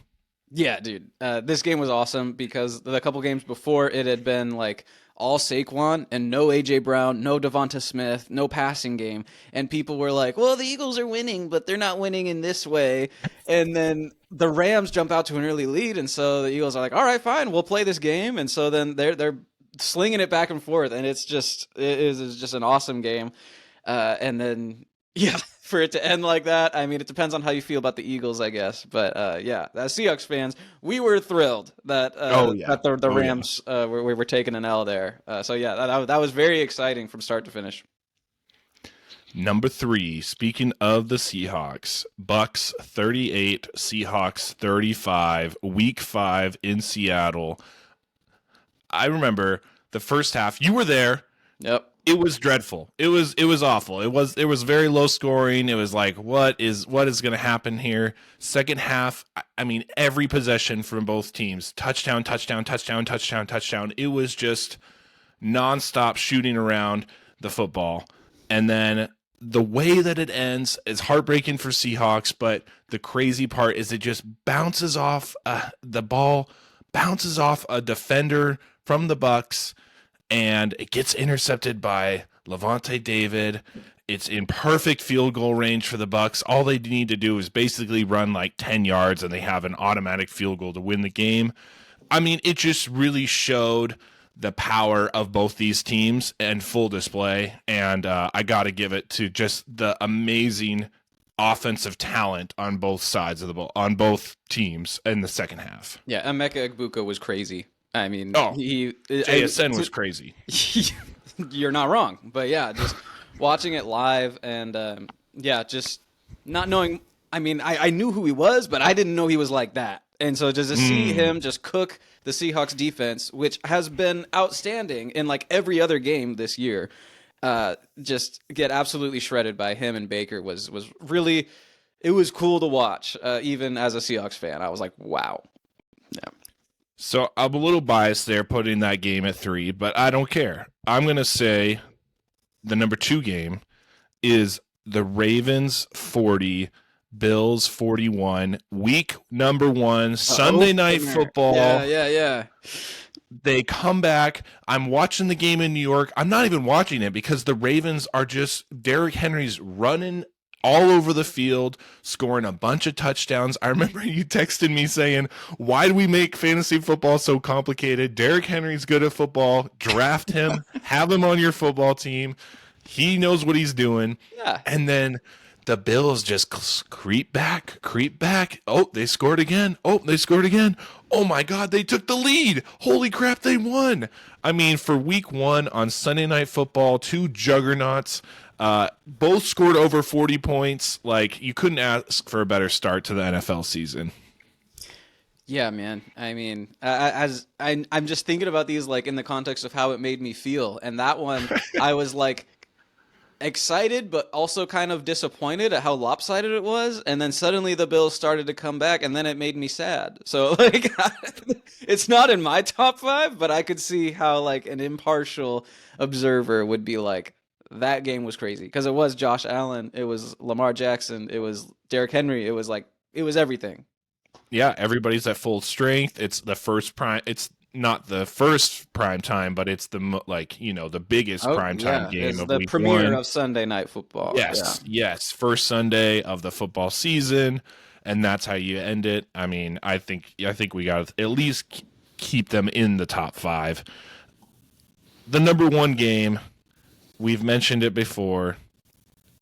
Yeah, dude. This game was awesome because the couple games before it had been like all Saquon and no A.J. Brown, no Devonta Smith, no passing game. And people were like, well, the Eagles are winning, but they're not winning in this way. And then the Rams jump out to an early lead, and so the Eagles are like, all right, fine, we'll play this game. And so then they're slinging it back and forth, and it is just an awesome game. And then, yeah, for it to end like that, I mean, it depends on how you feel about the Eagles, I guess. But yeah, as Seahawks fans, we were thrilled that the Rams were taking an L there. So yeah, that was very exciting from start to finish. Number 3, speaking of the Seahawks, Bucks 38, Seahawks 35, week 5 in Seattle. I remember the first half. You were there. Yep. It was dreadful. It was awful. It was very low scoring. It was like, what is going to happen here? Second half, I mean, every possession from both teams, touchdown. It was just nonstop shooting around the football. And then the way that it ends is heartbreaking for Seahawks, but the crazy part is it just bounces off the ball, bounces off a defender from the Bucks, and it gets intercepted by Levante David. It's in perfect field goal range for the Bucks. All they need to do is basically run like 10 yards, and they have an automatic field goal to win the game. I mean, it just really showed the power of both these teams in full display, and I got to give it to just the amazing offensive talent on both sides of the ball, on both teams in the second half. Yeah, Emeka Egbuka was crazy. I mean, JSN was crazy. You're not wrong, but yeah, just watching it live and just not knowing. I mean, I knew who he was, but I didn't know he was like that. And so just to see him just cook the Seahawks defense, which has been outstanding in like every other game this year, just get absolutely shredded by him and Baker was really, it was cool to watch. Even as a Seahawks fan, I was like, wow. Yeah. So I'm a little biased there putting that game at 3, but I don't care. I'm going to say the number 2 game is the Ravens 40, Bills 41, week number 1, Sunday Night Football. Yeah. They come back. I'm watching the game in New York. I'm not even watching it because the Ravens are just, Derrick Henry's running all over the field, scoring a bunch of touchdowns. I remember you texted me saying, why do we make fantasy football so complicated? Derrick Henry's good at football. Draft him. Have him on your football team. He knows what he's doing. Yeah. And then the Bills just creep back. Oh, they scored again. Oh, my God, they took the lead. Holy crap, they won. I mean, for week 1 on Sunday Night Football, 2 juggernauts. Both scored over 40 points. Like, you couldn't ask for a better start to the NFL season. Yeah, man. I mean, I'm just thinking about these like in the context of how it made me feel, and that one I was like excited but also kind of disappointed at how lopsided it was, and then suddenly the Bills started to come back, and then it made me sad. So like it's not in my top 5, but I could see how like an impartial observer would be like, that game was crazy because it was Josh Allen, it was Lamar Jackson, it was Derrick Henry, it was like it was everything. Yeah, everybody's at full strength. It's the first prime. It's not the first prime time, but it's the the biggest prime time game it's of the week premiere 1. of Sunday Night Football. Yes, yes, first Sunday of the football season, and that's how you end it. I mean, I think we got to at least keep them in the top 5. The number 1 game, we've mentioned it before.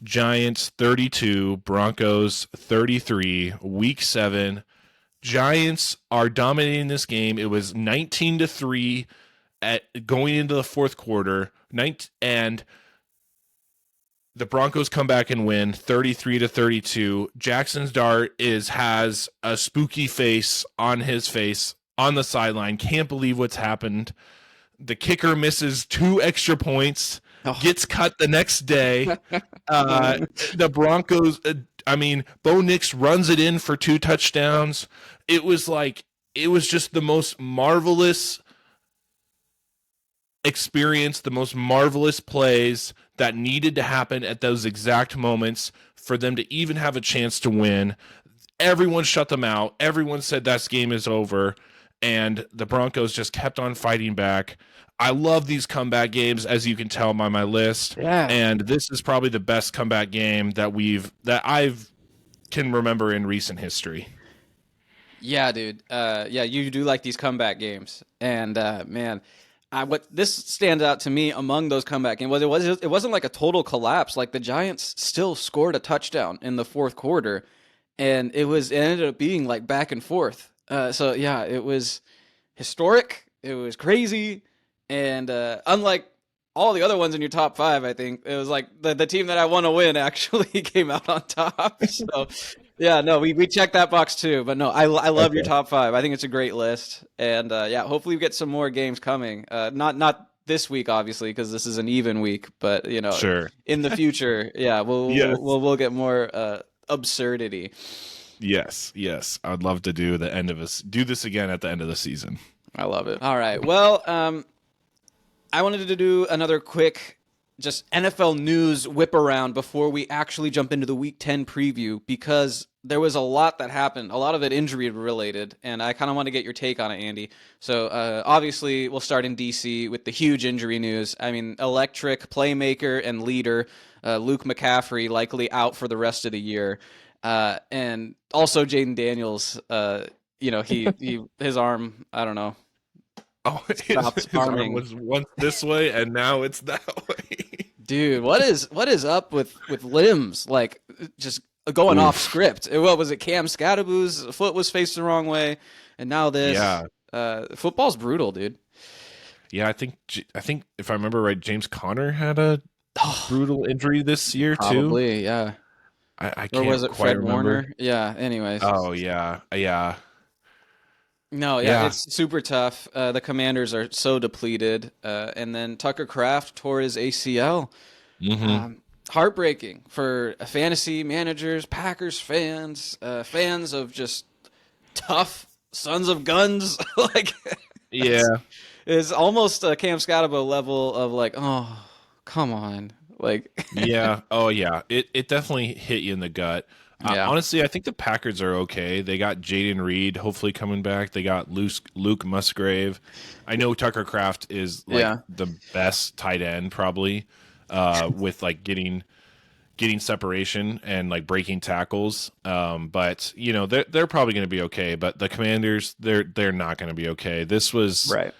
Giants 32, Broncos 33, week 7. Giants are dominating this game. It was 19-3 at going into the fourth quarter, and the Broncos come back and win 33-32. Jackson's Dart has a spooky face on his face on the sideline. Can't believe what's happened. The kicker misses 2 extra points. Gets cut the next day. The Broncos, Bo Nix runs it in for 2 touchdowns. It was just the most marvelous experience, the most marvelous plays that needed to happen at those exact moments for them to even have a chance to win. Everyone shut them out. Everyone said that game is over, and the Broncos just kept on fighting back. I love these comeback games, as you can tell by my list. Yeah. And this is probably the best comeback game that I've can remember in recent history. Yeah, dude. You do like these comeback games, and man, what this stands out to me among those comeback games it wasn't like a total collapse. Like the Giants still scored a touchdown in the fourth quarter, and it ended up being like back and forth. So yeah, it was historic. It was crazy. And unlike all the other ones in your top 5, I think it was like the team that I want to win actually came out on top. So yeah, no, we checked that box too. But no, I love your top 5. I think it's a great list. And hopefully we get some more games coming. Not this week, obviously, because this is an even week. But sure. In the future, we'll get more absurdity. Yes. I'd love to do this again at the end of the season. I love it. All right. Well, I wanted to do another quick just NFL news whip around before we actually jump into the Week 10 preview, because there was a lot that happened, a lot of it injury related, and I kind of want to get your take on it, Andy. So obviously we'll start in DC with the huge injury news. I mean, electric playmaker and leader Luke McCaffrey likely out for the rest of the year, and also Jaden Daniels. His arm, I don't know. Oh, his arm was once this way and now it's that way. Dude, what is up with limbs? Like just going off script. What was it? Cam Scadaboo's foot was faced the wrong way, and now this. Yeah. Football's brutal, dude. Yeah, I think if I remember right, James Conner had a brutal injury this year too. Probably, yeah. I can't or was it quite Fred remember. Warner? Yeah. Anyways. Oh yeah. No, yeah, it's super tough. The Commanders are so depleted, and then Tucker Kraft tore his ACL. Mm-hmm. Heartbreaking for fantasy managers, Packers fans, fans of just tough sons of guns. It's almost a Cam Scadabo level of like, oh, come on, like. Yeah. Oh yeah. It definitely hit you in the gut. Honestly, I think the Packers are okay. They got Jaden Reed hopefully coming back. They got Luke Musgrave. I know Tucker Kraft is the best tight end probably, with like getting separation and like breaking tackles. But they're probably going to be okay. But the Commanders, they're not going to be okay. This was right.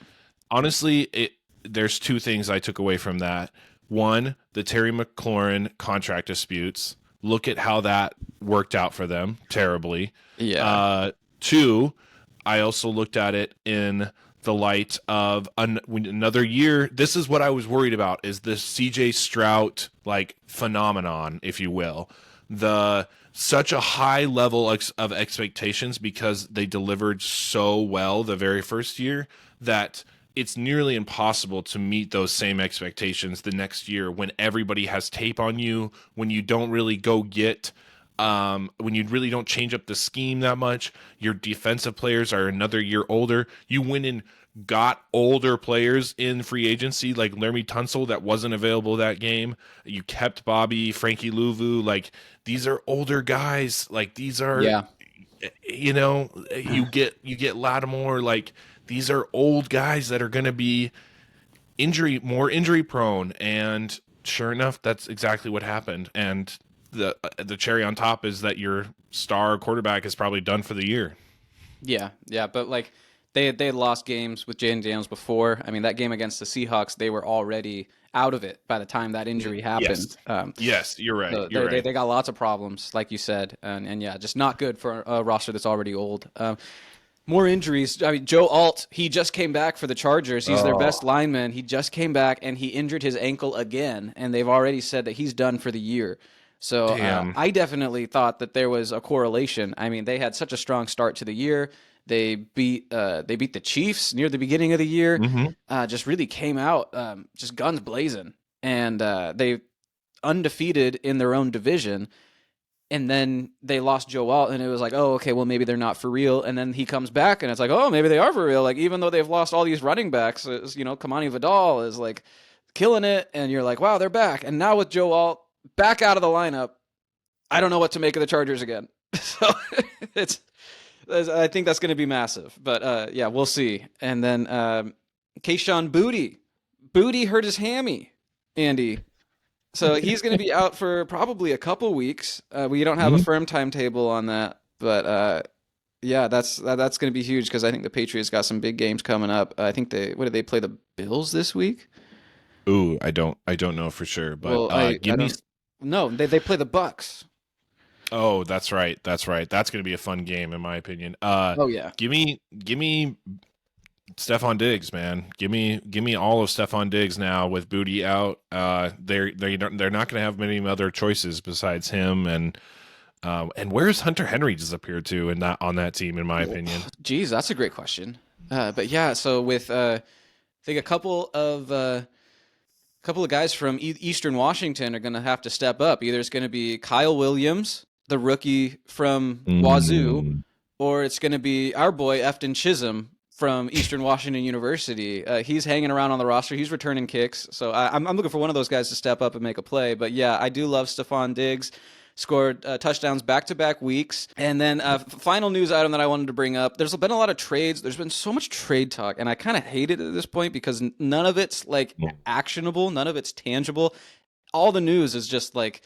Honestly, there's 2 things I took away from that. One, the Terry McLaurin contract disputes. Look at how that worked out for them terribly. Yeah. 2, I also looked at it in the light of another year. This is what I was worried about, is the CJ Stroud like phenomenon, if you will. The such a high level of expectations because they delivered so well the very first year that it's nearly impossible to meet those same expectations the next year when everybody has tape on you, when you don't really go get when you really don't change up the scheme that much. Your defensive players are another year older. You went and got older players in free agency like Laramie Tunsil that wasn't available that game. You kept Bobby, Frankie Louvu. Like, these are older guys. Like, these are, you know, you get Lattimore. Like, these are old guys that are going to be more injury prone. And sure enough, that's exactly what happened. And the cherry on top is that your star quarterback is probably done for the year. Yeah, but like they had lost games with Jaden Daniels before. I mean, that game against the Seahawks, they were already out of it by the time that injury happened. Yes, you're right. So they got lots of problems, like you said, and yeah, just not good for a roster that's already old. More injuries. I mean, Joe Alt, he just came back for the Chargers. He's their best lineman. He just came back, and he injured his ankle again, and they've already said that he's done for the year. So I definitely thought that there was a correlation. I mean, they had such a strong start to the year. They beat the Chiefs near the beginning of the year. Just really came out just guns blazing, and they undefeated in their own division. And then they lost Joe Alt, and it was like, oh, okay, well, maybe they're not for real. And then he comes back, and it's like, oh, maybe they are for real. Like, even though they've lost all these running backs, Kamani Vidal is like killing it, and you're like, wow, they're back. And now with Joe Alt back out of the lineup, I don't know what to make of the Chargers again. So I think that's going to be massive. But yeah, we'll see. And then Kayshon Boutte hurt his hammy, Andy. So he's going to be out for probably a couple weeks. We don't have a firm timetable on that, but yeah, that's going to be huge because I think the Patriots got some big games coming up. I think did they play the Bills this week? Ooh, I don't know for sure, but no, they play the Bucks. Oh, that's right. That's going to be a fun game, in my opinion. Oh yeah, give me Stephon Diggs, man. Give me all of Stephon Diggs now with Boutte out. They're not going to have many other choices besides him, and where's Hunter Henry disappeared to on that team, in my opinion? Geez, that's a great question. But yeah, so with I think a couple of guys from Eastern Washington are going to have to step up. Either it's going to be Kyle Williams, the rookie from Wazoo, or it's going to be our boy Efton Chisholm from Eastern Washington University. He's hanging around on the roster. He's returning kicks. So I'm looking for one of those guys to step up and make a play. But yeah, I do love Stephon Diggs. Scored touchdowns back-to-back weeks. And then final news item that I wanted to bring up, there's been a lot of trades. There's been so much trade talk, and I kind of hate it at this point because none of it's like actionable. None of it's tangible. All the news is just like,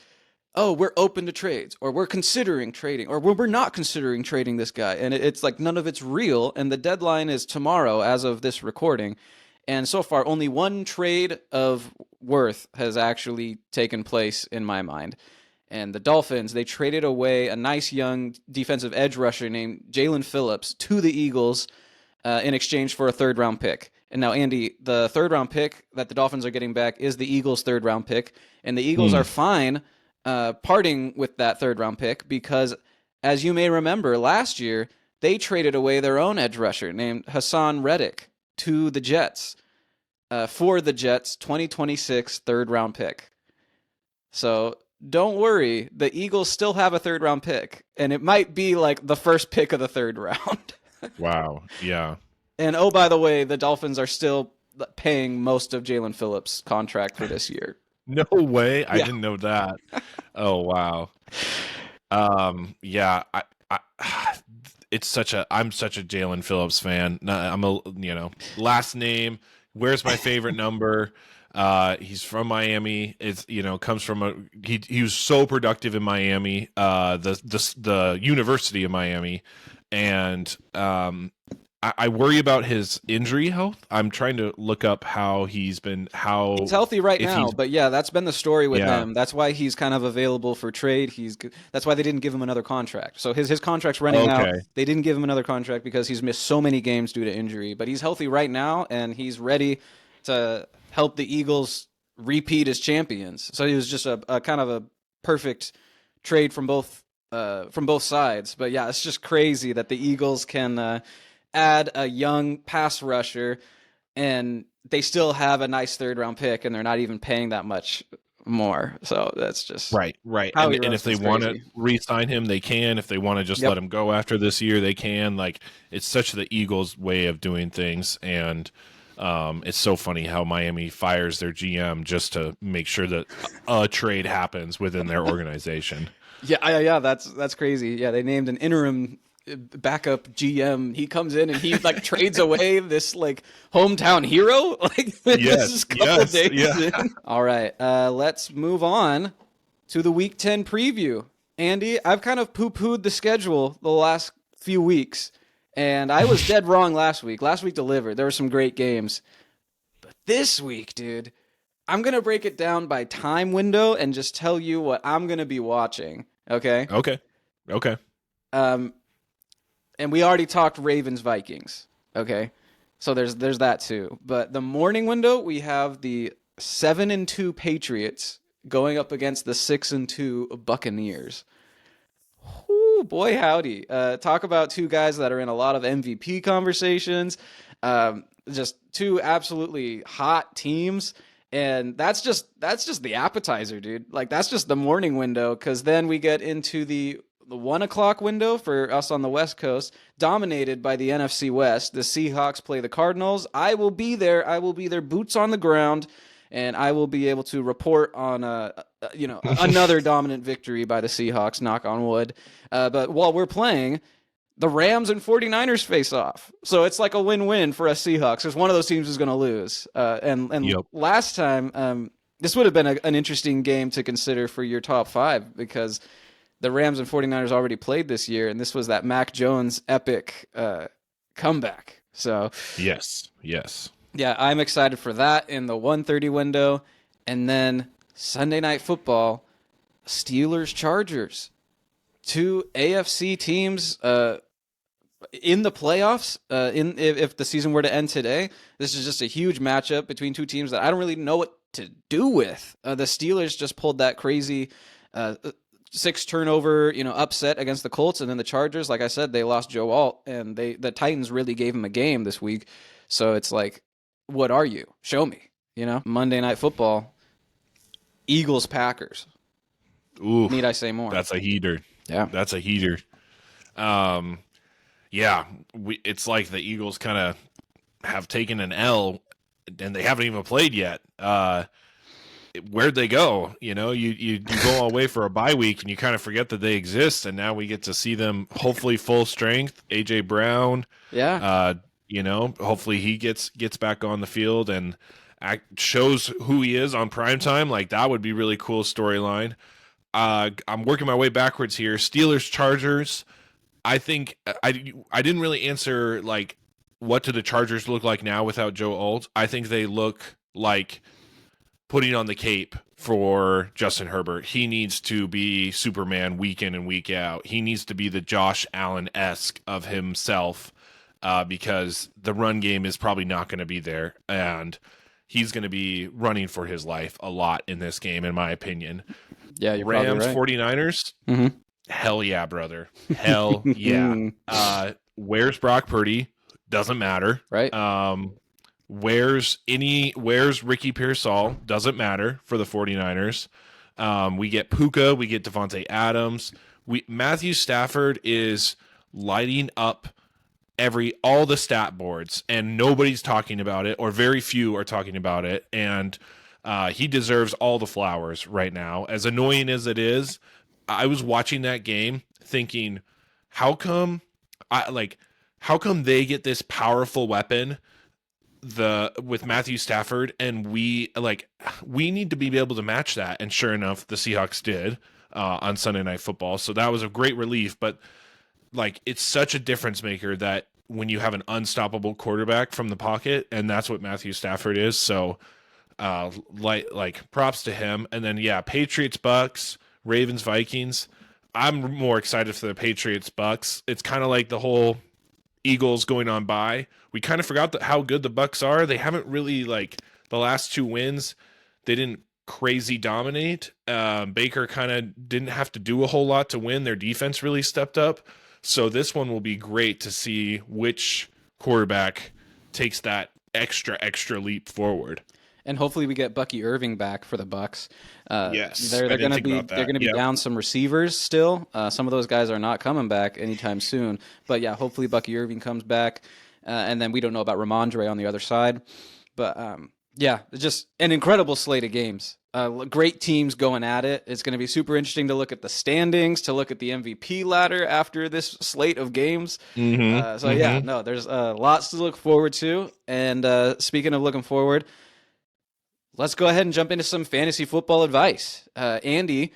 oh, we're open to trades, or we're considering trading, or we're not considering trading this guy. And it's like none of it's real, and the deadline is tomorrow as of this recording. And so far, only one trade of worth has actually taken place in my mind. And the Dolphins, they traded away a nice young defensive edge rusher named Jalen Phillips to the Eagles in exchange for a third-round pick. And now, Andy, the third-round pick that the Dolphins are getting back is the Eagles' third-round pick. And the Eagles are fine parting with that third-round pick because, as you may remember, last year, they traded away their own edge rusher named Hassan Reddick to the Jets for the Jets' 2026 third-round pick. So don't worry, the Eagles still have a third-round pick, and it might be like the first pick of the third round. Wow, yeah. And oh, by the way, the Dolphins are still paying most of Jalen Phillips' contract for this year. No way. I didn't know that. Oh, wow. Yeah, I'm such a Jalen Phillips fan. Last name, where's my favorite number? He's from Miami. It's comes from he was so productive in Miami, the University of Miami, and I worry about his injury health. I'm trying to look up how he's healthy right now. But yeah, that's been the story with him. That's why he's kind of available for trade. That's why they didn't give him another contract. So his contract's running out. They didn't give him another contract because he's missed so many games due to injury. But he's healthy right now, and he's ready to help the Eagles repeat as champions. So he was just a kind of a perfect trade from both from both sides. But yeah, it's just crazy that the Eagles can add a young pass rusher, and they still have a nice third round pick, and they're not even paying that much more. So that's just right. How And if they want to re-sign him, they can. If they want to just let him go after this year, they can. Like, it's such the Eagles' way of doing things, and it's so funny how Miami fires their GM just to make sure that a trade happens within their organization. Yeah, that's crazy. Yeah, they named an interim backup GM. He comes in and he like trades away this like hometown hero. Like this is a couple days in. All right, let's move on to the Week 10 preview. Andy, I've kind of poo-pooed the schedule the last few weeks, and I was dead wrong last week. Last week delivered. There were some great games, but this week, dude, I'm going to break it down by time window and just tell you what I'm going to be watching, okay? Okay. And we already talked Ravens-Vikings, okay? So there's that too. But the morning window, we have the 7-2 Patriots going up against the 6-2 Buccaneers. Ooh, boy howdy. Talk about two guys that are in a lot of MVP conversations. Just two absolutely hot teams. And that's just the appetizer, dude. Like, that's just the morning window, because then we get into the 1 o'clock window for us on the West Coast, dominated by the NFC West. The Seahawks play the Cardinals. I will be there. Boots on the ground, and I will be able to report on another dominant victory by the Seahawks, knock on wood. But while we're playing, the Rams and 49ers face off. So it's like a win-win for us Seahawks, because one of those teams is going to lose. Last time, this would have been an interesting game to consider for your top five, because the Rams and 49ers already played this year, and this was that Mac Jones epic comeback. So yes. Yeah, I'm excited for that in the 1:30 window. And then Sunday Night Football, Steelers-Chargers. Two AFC teams in the playoffs, if the season were to end today. This is just a huge matchup between two teams that I don't really know what to do with. The Steelers just pulled that crazy 6 turnover, upset against the Colts, and then the Chargers, like I said, they lost Joe Alt, and the Titans really gave him a game this week. So it's like, what are you? Show me. Monday Night Football, Eagles-Packers. Ooh, need I say more? That's a heater. Yeah, that's a heater. It's like the Eagles kind of have taken an L, and they haven't even played yet. Where'd they go? You go away for a bye week and you kind of forget that they exist, and now we get to see them hopefully full strength. AJ Brown, hopefully he gets back on the field and shows who he is on primetime. Like, that would be really cool storyline. I'm working my way backwards here. Steelers, Chargers. I think I didn't really answer, like, what do the Chargers look like now without Joe Alt. I think they look like putting on the cape for Justin Herbert. He needs to be Superman week in and week out. He needs to be the Josh Allen-esque of himself, because the run game is probably not going to be there, and he's going to be running for his life a lot in this game, in my opinion. Yeah, you're Rams, probably right. 49ers. Mm-hmm. Hell yeah, brother. Hell yeah. Where's Brock Purdy? Doesn't matter. Right. Where's Ricky Pearsall? Doesn't matter for the 49ers. We get Puka, we get Devontae Adams. Matthew Stafford is lighting up all the stat boards, and nobody's talking about it, or very few are talking about it, and he deserves all the flowers right now. As annoying as it is, I was watching that game thinking, how come they get this powerful weapon with Matthew Stafford, and we need to be able to match that. And sure enough, the Seahawks did on Sunday Night Football. So that was a great relief, but it's such a difference maker that when you have an unstoppable quarterback from the pocket, and that's what Matthew Stafford is. So props to him. And then Patriots, Bucks, Ravens, Vikings. I'm more excited for the Patriots, Bucks. It's kind of like the whole Eagles going on by. We kind of forgot how good the Bucks are. They haven't really, the last 2 wins, they didn't crazy dominate. Baker kind of didn't have to do a whole lot to win. Their defense really stepped up. So this one will be great to see which quarterback takes that extra leap forward. And hopefully we get Bucky Irving back for the Bucs. Yes, they're going to be down some receivers still. Some of those guys are not coming back anytime soon. But yeah, hopefully Bucky Irving comes back, and then we don't know about Ramondre on the other side. But yeah, just an incredible slate of games. Great teams going at it. It's going to be super interesting to look at the standings, to look at the MVP ladder after this slate of games. Yeah, no, there's lots to look forward to. And speaking of looking forward, let's go ahead and jump into some fantasy football advice. Andy,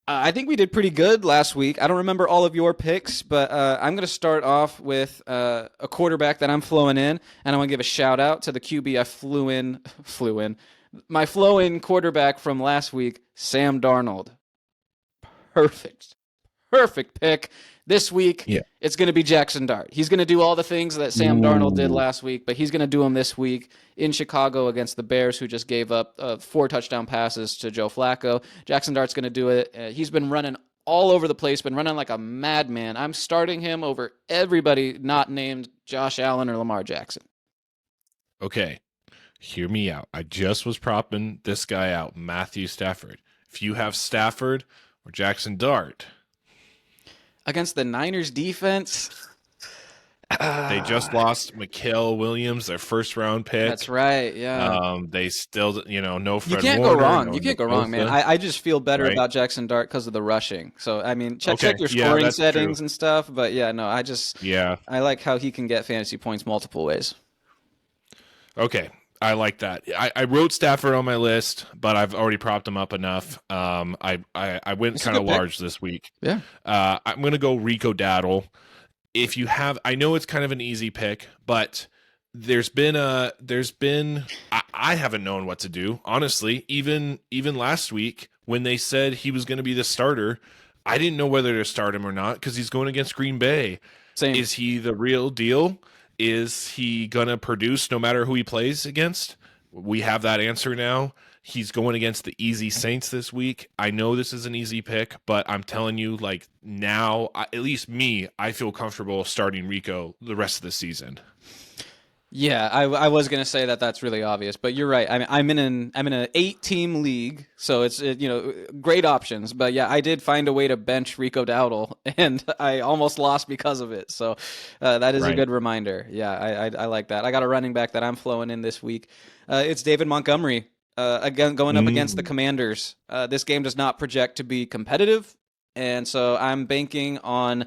I think we did pretty good last week. I don't remember all of your picks, but I'm going to start off with a quarterback that I'm flowing in, and I want to give a shout out to the QB I flew in. My flow-in quarterback from last week, Sam Darnold. Perfect pick. This week, It's going to be Jackson Dart. He's going to do all the things that Sam Darnold did last week, but he's going to do them this week in Chicago against the Bears, who just gave up 4 touchdown passes to Joe Flacco. Jackson Dart's going to do it. He's been running all over the place, been running like a madman. I'm starting him over everybody not named Josh Allen or Lamar Jackson. Okay. Hear me out. I just was propping this guy out, Matthew Stafford. If you have Stafford or Jackson Dart against the Niners defense, they just lost Mikael Williams, their first round pick. That's right. Yeah. They still, no Fred You can't Warner, go wrong. no You can't go wrong, man. I just feel better about Jackson Dart because of the rushing. So I mean, check your scoring settings and stuff. But yeah, no, I like how he can get fantasy points multiple ways. Okay. I like that. I wrote Stafford on my list, but I've already propped him up enough. I went kind of large this week. Yeah. I'm going to go Rico Dowdle. If you have, I know it's kind of an easy pick, but I haven't known what to do. Honestly, even last week when they said he was going to be the starter, I didn't know whether to start him or not because he's going against Green Bay. Same. Is he the real deal? Is he going to produce no matter who he plays against? We have that answer now. He's going against the easy Saints this week. I know this is an easy pick, but I'm telling you, like now, at least me, I feel comfortable starting Rico the rest of the season. Yeah, I was gonna say that's really obvious, but you're right. I mean, I'm in an 8-team league, so it's great options. But yeah, I did find a way to bench Rico Dowdle, and I almost lost because of it. So that is a good reminder. Yeah, I like that. I got a running back that I'm flowing in this week. It's David Montgomery again going up against the Commanders. This game does not project to be competitive, and so I'm banking on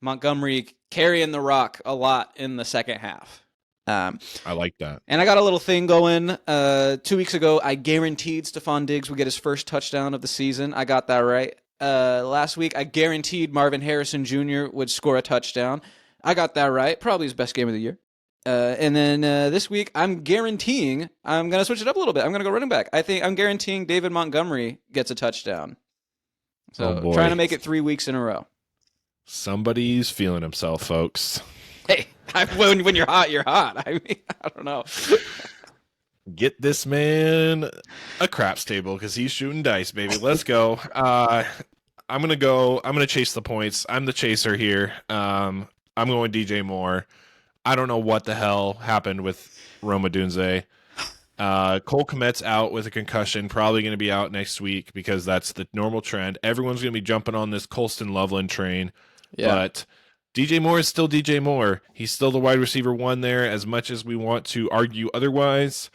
Montgomery carrying the rock a lot in the second half. I like that. And I got a little thing going. 2 weeks ago, I guaranteed Stephon Diggs would get his first touchdown of the season. I got that right. Last week, I guaranteed Marvin Harrison Jr. would score a touchdown. I got that right. Probably his best game of the year. And then this week, I'm guaranteeing, I'm going to switch it up a little bit. I'm going to go running back. I'm guaranteeing David Montgomery gets a touchdown. So trying to make it 3 weeks in a row. Somebody's feeling himself, folks. Hey, when you're hot, you're hot. I mean, I don't know. Get this man a craps table because he's shooting dice, baby. Let's go. I'm gonna chase the points. I'm the chaser here. I'm going DJ Moore. I don't know what the hell happened with Rome Odunze. Cole Kmet's out with a concussion, probably going to be out next week because that's the normal trend. Everyone's going to be jumping on this Colston Loveland train, but DJ Moore is still DJ Moore. He's still the wide receiver 1 there, as much as we want to argue otherwise.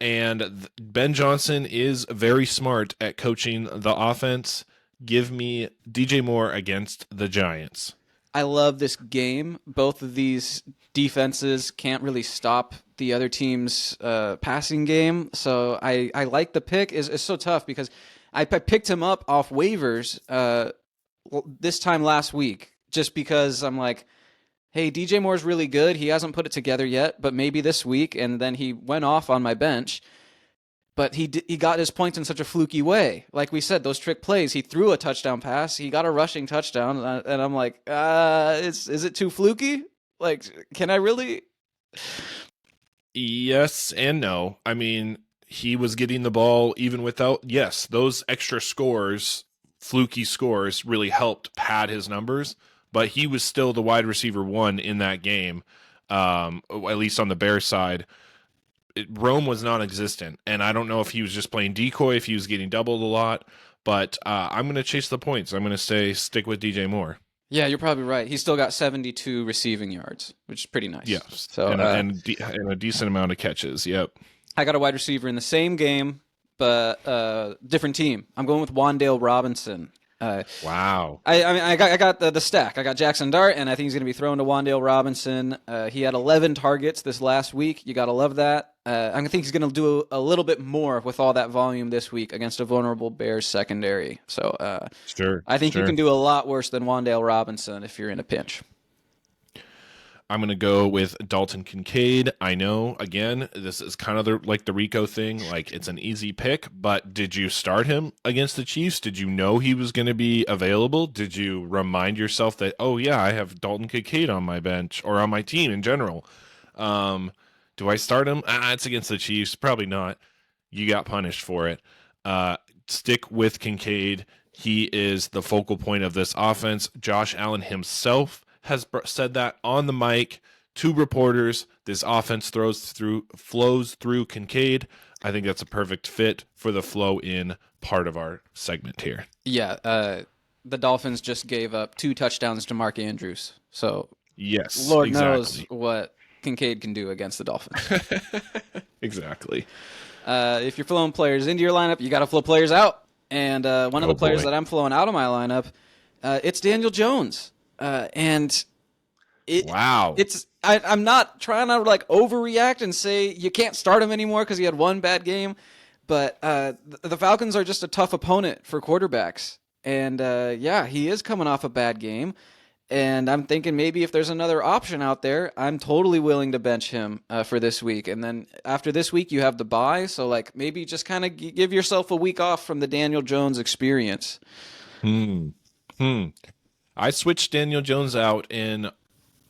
And Ben Johnson is very smart at coaching the offense. Give me DJ Moore against the Giants. I love this game. Both of these defenses can't really stop the other team's passing game. So I like the pick. It's so tough because I picked him up off waivers this time last week. Just because I'm like, hey, DJ Moore's really good. He hasn't put it together yet, but maybe this week. And then he went off on my bench. But he got his points in such a fluky way. Like we said, those trick plays. He threw a touchdown pass. He got a rushing touchdown. And I'm like, is it too fluky? Like, can I really? Yes and no. I mean, he was getting the ball even without, yes, those extra scores, fluky scores, really helped pad his numbers, but he was still the wide receiver 1 in that game, at least on the Bears side. Rome was non-existent, and I don't know if he was just playing decoy, if he was getting doubled a lot, but I'm going to chase the points. I'm going to stick with DJ Moore. Yeah, you're probably right. He's still got 72 receiving yards, which is pretty nice. Yeah, so, and a decent amount of catches. Yep. I got a wide receiver in the same game, but different team. I'm going with Wan'Dale Robinson. Wow. I got the stack. I got Jackson Dart, and I think he's going to be thrown to Wan'Dale Robinson. He had 11 targets this last week. You got to love that. I think he's going to do a little bit more with all that volume this week against a vulnerable Bears secondary. So sure, I think you can do a lot worse than Wan'Dale Robinson if you're in a pinch. I'm going to go with Dalton Kincaid. I know, again, this is kind of like the Rico thing. Like, it's an easy pick, but did you start him against the Chiefs? Did you know he was going to be available? Did you remind yourself that, oh, yeah, I have Dalton Kincaid on my bench or on my team in general? Do I start him? It's against the Chiefs. Probably not. You got punished for it. Stick with Kincaid. He is the focal point of this offense. Josh Allen himself has said that on the mic to reporters. This offense flows through Kincaid. I think that's a perfect fit for the flow in part of our segment here. Yeah, the Dolphins just gave up 2 touchdowns to Mark Andrews. So yes, Lord knows what Kincaid can do against the Dolphins. Exactly. If you're flowing players into your lineup, you got to flow players out. And one of the players that I'm flowing out of my lineup, it's Daniel Jones. And I'm not trying to like overreact and say you can't start him anymore because he had one bad game, but the Falcons are just a tough opponent for quarterbacks, and he is coming off a bad game, and I'm thinking maybe if there's another option out there, I'm totally willing to bench him for this week, and then after this week you have the bye, so like maybe just kind of give yourself a week off from the Daniel Jones experience. I switched Daniel Jones out in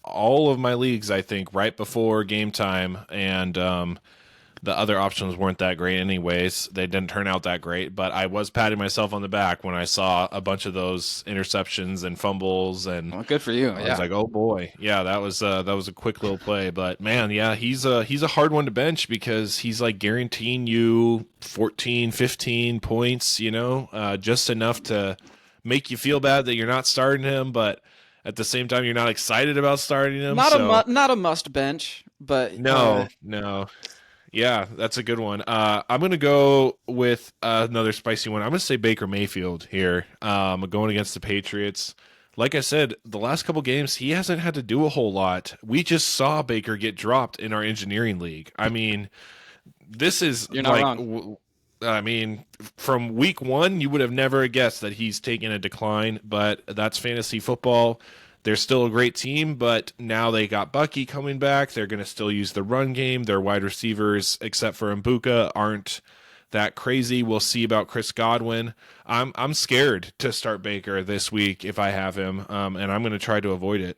all of my leagues, I think, right before game time, and the other options weren't that great anyways. They didn't turn out that great, but I was patting myself on the back when I saw a bunch of those interceptions and fumbles, and good for you. I was like, oh boy. Yeah, that was a quick little play, but man, yeah, he's a hard one to bench because he's like guaranteeing you 14, 15 points, just enough to make you feel bad that you're not starting him, but at the same time, you're not excited about starting him. Not a must bench, but no. Yeah, that's a good one. I'm going to go with another spicy one. I'm going to say Baker Mayfield here. Going against the Patriots. Like I said, the last couple games, he hasn't had to do a whole lot. We just saw Baker get dropped in our engineering league. I mean, this is You're not wrong. I mean, from week 1, you would have never guessed that he's taken a decline, but that's fantasy football. They're still a great team, but now they got Bucky coming back. They're going to still use the run game. Their wide receivers, except for Mbuka, aren't that crazy. We'll see about Chris Godwin. I'm scared to start Baker this week if I have him, and I'm going to try to avoid it.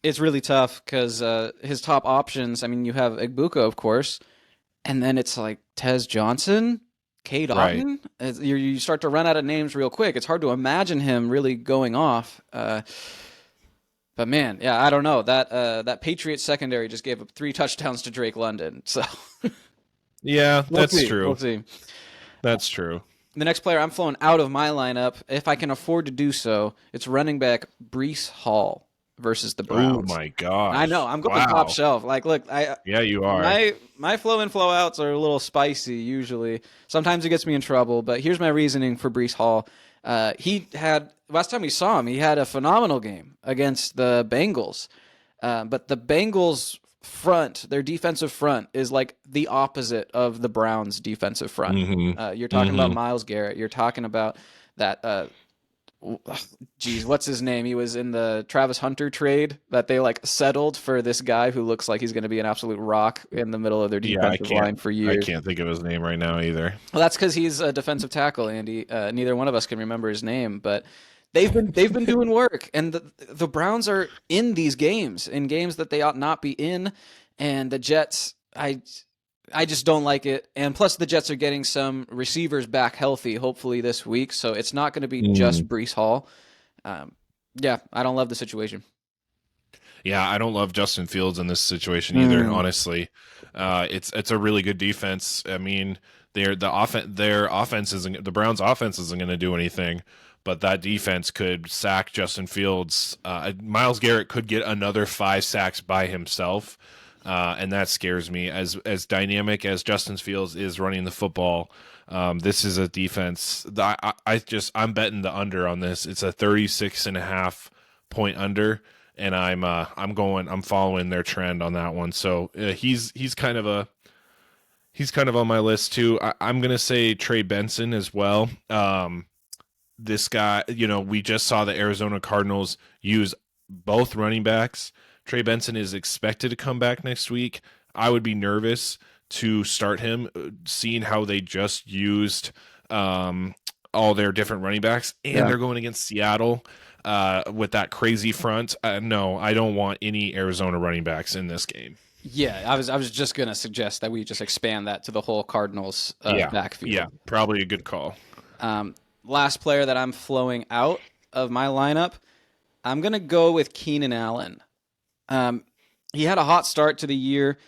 It's really tough because his top options, I mean, you have Mbuka, of course, and then it's like Tez Johnson, Cade Otton. Right. You start to run out of names real quick. It's hard to imagine him really going off. But man, yeah, I don't know. That Patriots secondary just gave up 3 touchdowns to Drake London. So yeah, that's true. We'll see. That's true. The next player I'm flowing out of my lineup, if I can afford to do so, it's running back Breece Hall versus the Browns. Oh my gosh. I know. I'm going top shelf. Like, look, yeah, you are. My flow in, flow outs are a little spicy usually. Sometimes it gets me in trouble, but here's my reasoning for Breece Hall. He had, last time we saw him, he had a phenomenal game against the Bengals. But the Bengals front, their defensive front, is like the opposite of the Browns' defensive front. Mm-hmm. You're talking about Myles Garrett. You're talking about that, what's his name? He was in the Travis Hunter trade that they like settled for this guy who looks like he's going to be an absolute rock in the middle of their defensive line for years. I can't think of his name right now either. Well, that's because he's a defensive tackle, Andy. Neither one of us can remember his name, but they've been doing work, and the Browns are in these games, in games that they ought not be in, and the Jets. I just don't like it. And plus, the Jets are getting some receivers back healthy, hopefully this week. So it's not going to be just Breece Hall. Yeah, I don't love the situation. Yeah, I don't love Justin Fields in this situation either. Honestly, it's a really good defense. I mean, their offense isn't, the Browns' offense isn't going to do anything, but that defense could sack Justin Fields. Myles Garrett could get another 5 sacks by himself, and that scares me. As dynamic as Justin Fields is running the football, this is a defense that I'm betting the under on this. It's a 36.5 point under. And I'm following their trend on that one. So he's kind of on my list too. I'm gonna say Trey Benson as well. This guy, we just saw the Arizona Cardinals use both running backs. Trey Benson is expected to come back next week. I would be nervous to start him, seeing how they just used all their different running backs, and they're going against Seattle. With that crazy front, no, I don't want any Arizona running backs in this game. Yeah, I was just gonna suggest that we just expand that to the whole Cardinals backfield. Yeah, probably a good call. Last player that I'm flowing out of my lineup, I'm gonna go with Keenan Allen. He had a hot start to the year,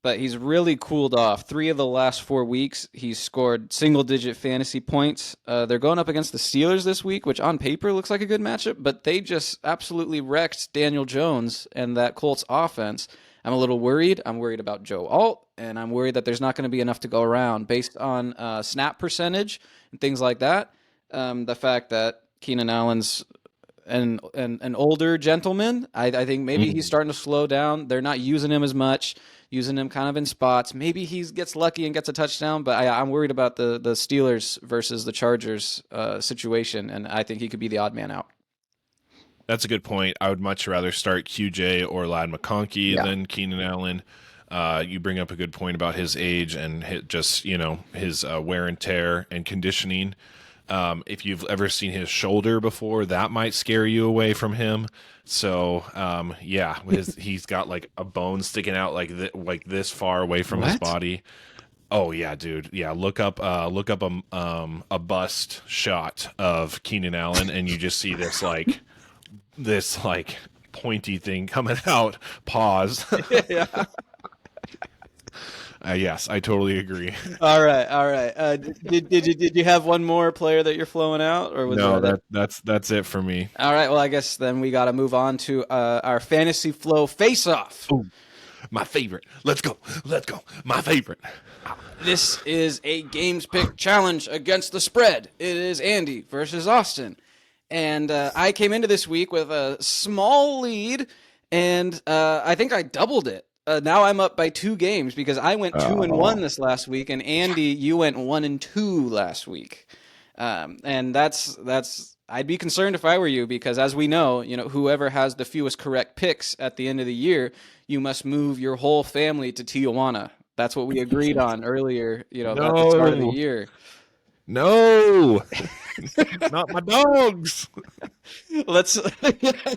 but he's really cooled off. 3 of the last 4 weeks, he's scored single-digit fantasy points. They're going up against the Steelers this week, which on paper looks like a good matchup, but they just absolutely wrecked Daniel Jones and that Colts offense. I'm a little worried. I'm worried about Joe Alt, and I'm worried that there's not going to be enough to go around based on snap percentage and things like that. The fact that Keenan Allen's an older gentleman, I think maybe he's starting to slow down. They're not using him as much, using him kind of in spots. Maybe he gets lucky and gets a touchdown, but I'm worried about the Steelers versus the Chargers situation, and I think he could be the odd man out. That's a good point. I would much rather start QJ or Ladd McConkey than Keenan Allen. You bring up a good point about his age and his wear and tear and conditioning. If you've ever seen his shoulder before, that might scare you away from him. So, he's got like a bone sticking out like this far away from his body. Oh yeah, dude. Yeah, look up a bust shot of Keenan Allen, and you just see this pointy thing coming out. Pause. Yeah. Yes, I totally agree. All right. Did you have one more player that you're flowing out, or was that's it for me? All right. Well, I guess then we got to move on to our Fantasy Flow face-off. Ooh, my favorite. Let's go. My favorite. This is a games pick challenge against the spread. It is Andy versus Austin, and I came into this week with a small lead, and I think I doubled it. Now I'm up by 2 games because I went 2-1 this last week, and Andy, you went 1-2 last week. And that's I'd be concerned if I were you, because as we know, whoever has the fewest correct picks at the end of the year, you must move your whole family to Tijuana. That's what we agreed on earlier, at the start of the year. No, not my dogs. Let's,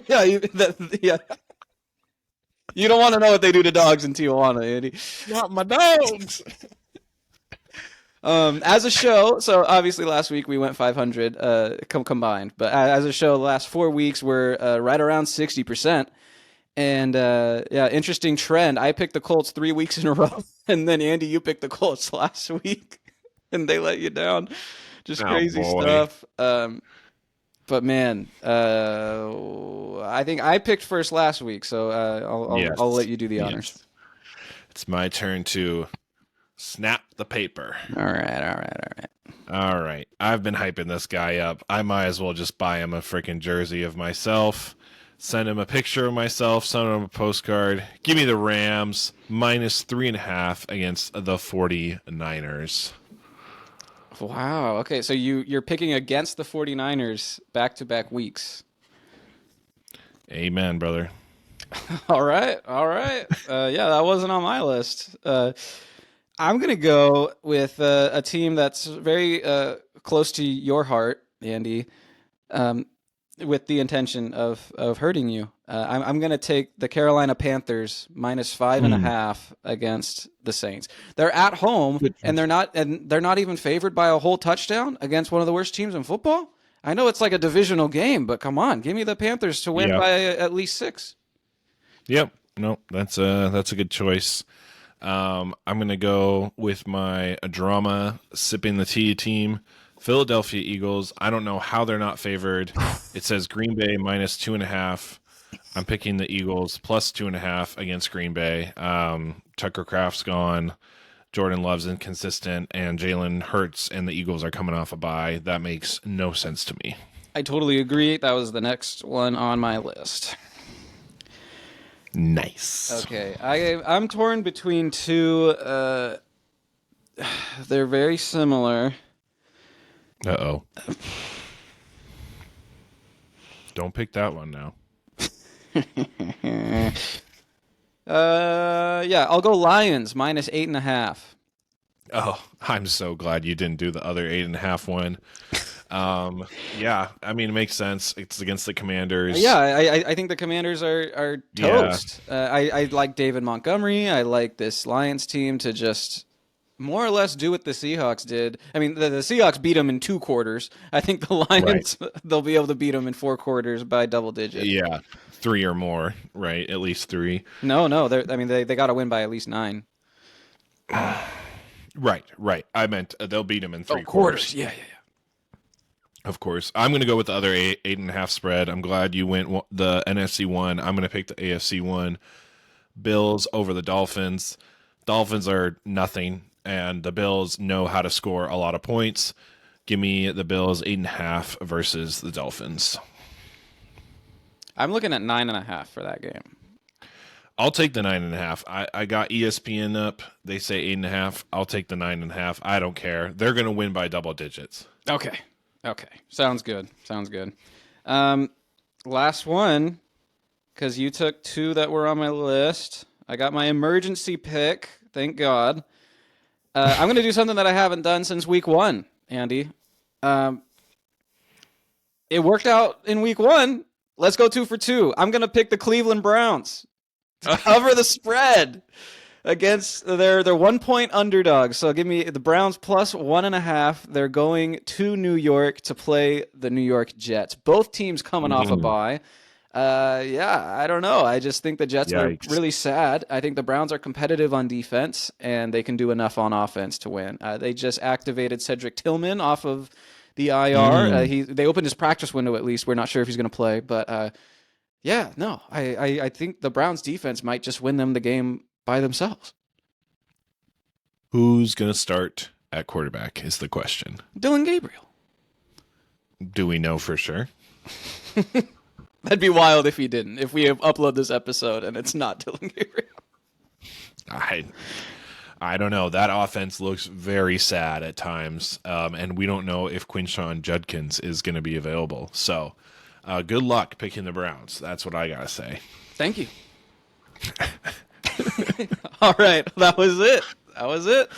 yeah. You don't want to know what they do to dogs in Tijuana, Andy. Not my dogs. As a show, so obviously last week we went 500 combined, but as a show, the last 4 weeks we're right around 60%. And interesting trend. I picked the Colts 3 weeks in a row, and then Andy, you picked the Colts last week, and they let you down. Just crazy stuff. But man, I think I picked first last week, so I'll let you do the honors. It's my turn to snap the paper. All right. I've been hyping this guy up. I might as well just buy him a freaking jersey of myself, send him a picture of myself, send him a postcard. Give me the Rams -3.5 against the 49ers. Wow. Okay, so you're picking against the 49ers back-to-back weeks. Amen, brother. All right. That wasn't on my list. I'm going to go with a team that's very close to your heart, Andy. with the intention of hurting you. I'm going to take the Carolina Panthers minus 5.5 against the Saints. They're at home, and they're not even favored by a whole touchdown against one of the worst teams in football. I know it's like a divisional game, but come on, give me the Panthers to win by at least 6. Yep. No, that's a good choice. I'm going to go with my drama sipping the tea team, Philadelphia Eagles. I don't know how they're not favored. It says Green Bay minus 2.5. I'm picking the Eagles plus 2.5 against Green Bay. Tucker Kraft's gone. Jordan Love's inconsistent, and Jalen Hurts and the Eagles are coming off a bye. That makes no sense to me. I totally agree. That was the next one on my list. Nice. Okay, I'm torn between two. They're very similar. Uh-oh. Don't pick that one now. Yeah, I'll go Lions minus 8.5. Oh, I'm so glad you didn't do the other 8.5 one. Yeah, I mean, it makes sense. It's against the Commanders. Yeah, I think the Commanders are toast. Yeah. I like David Montgomery. I like this Lions team to just more or less do what the Seahawks did. I mean, the Seahawks beat them in 2 quarters. I think the Lions, they'll be able to beat them in 4 quarters by double digits. Yeah, 3 or more, right? At least 3. No. They got to win by at least 9. Right. I meant they'll beat them in 3 quarters. Yeah. Of course. I'm going to go with the other 8.5 spread. I'm glad you went the NFC one. I'm going to pick the AFC one. Bills over the Dolphins. Dolphins are nothing, and the Bills know how to score a lot of points. Give me the Bills 8.5 versus the Dolphins. I'm looking at 9.5 for that game. I'll take the 9.5. I got ESPN up. They say 8.5. I'll take the 9.5. I don't care. They're going to win by double digits. Okay. Sounds good. Last one, because you took 2 that were on my list. I got my emergency pick. Thank God. I'm going to do something that I haven't done since week 1, Andy. It worked out in week 1. Let's go 2 for 2. I'm going to pick the Cleveland Browns to cover the spread against their 1-point underdogs. So give me the Browns plus 1.5. They're going to New York to play the New York Jets. Both teams coming off a bye. I don't know. I just think the Jets are really sad. I think the Browns are competitive on defense, and they can do enough on offense to win. They just activated Cedric Tillman off of the IR. They opened his practice window at least. We're not sure if he's going to play, but I think the Browns defense might just win them the game by themselves. Who's going to start at quarterback is the question. Dylan Gabriel. Do we know for sure? That'd be wild if he didn't. If we upload this episode and it's not Dylan Gabriel. I don't know. That offense looks very sad at times, and we don't know if Quinshon Judkins is going to be available. So, good luck picking the Browns. That's what I got to say. Thank you. All right. That was it.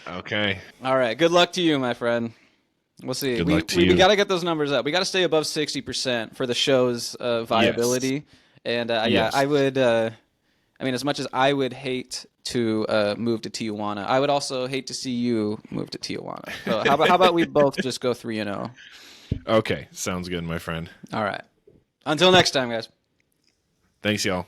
Okay. All right. Good luck to you, my friend. We'll see. Good luck to you. We got to get those numbers up. We got to stay above 60% for the show's viability. Yes. And I would, as much as I would hate to move to Tijuana, I would also hate to see you move to Tijuana. So how about we both just go 3-0? Okay. Sounds good, my friend. All right. Until next time, guys. Thanks, y'all.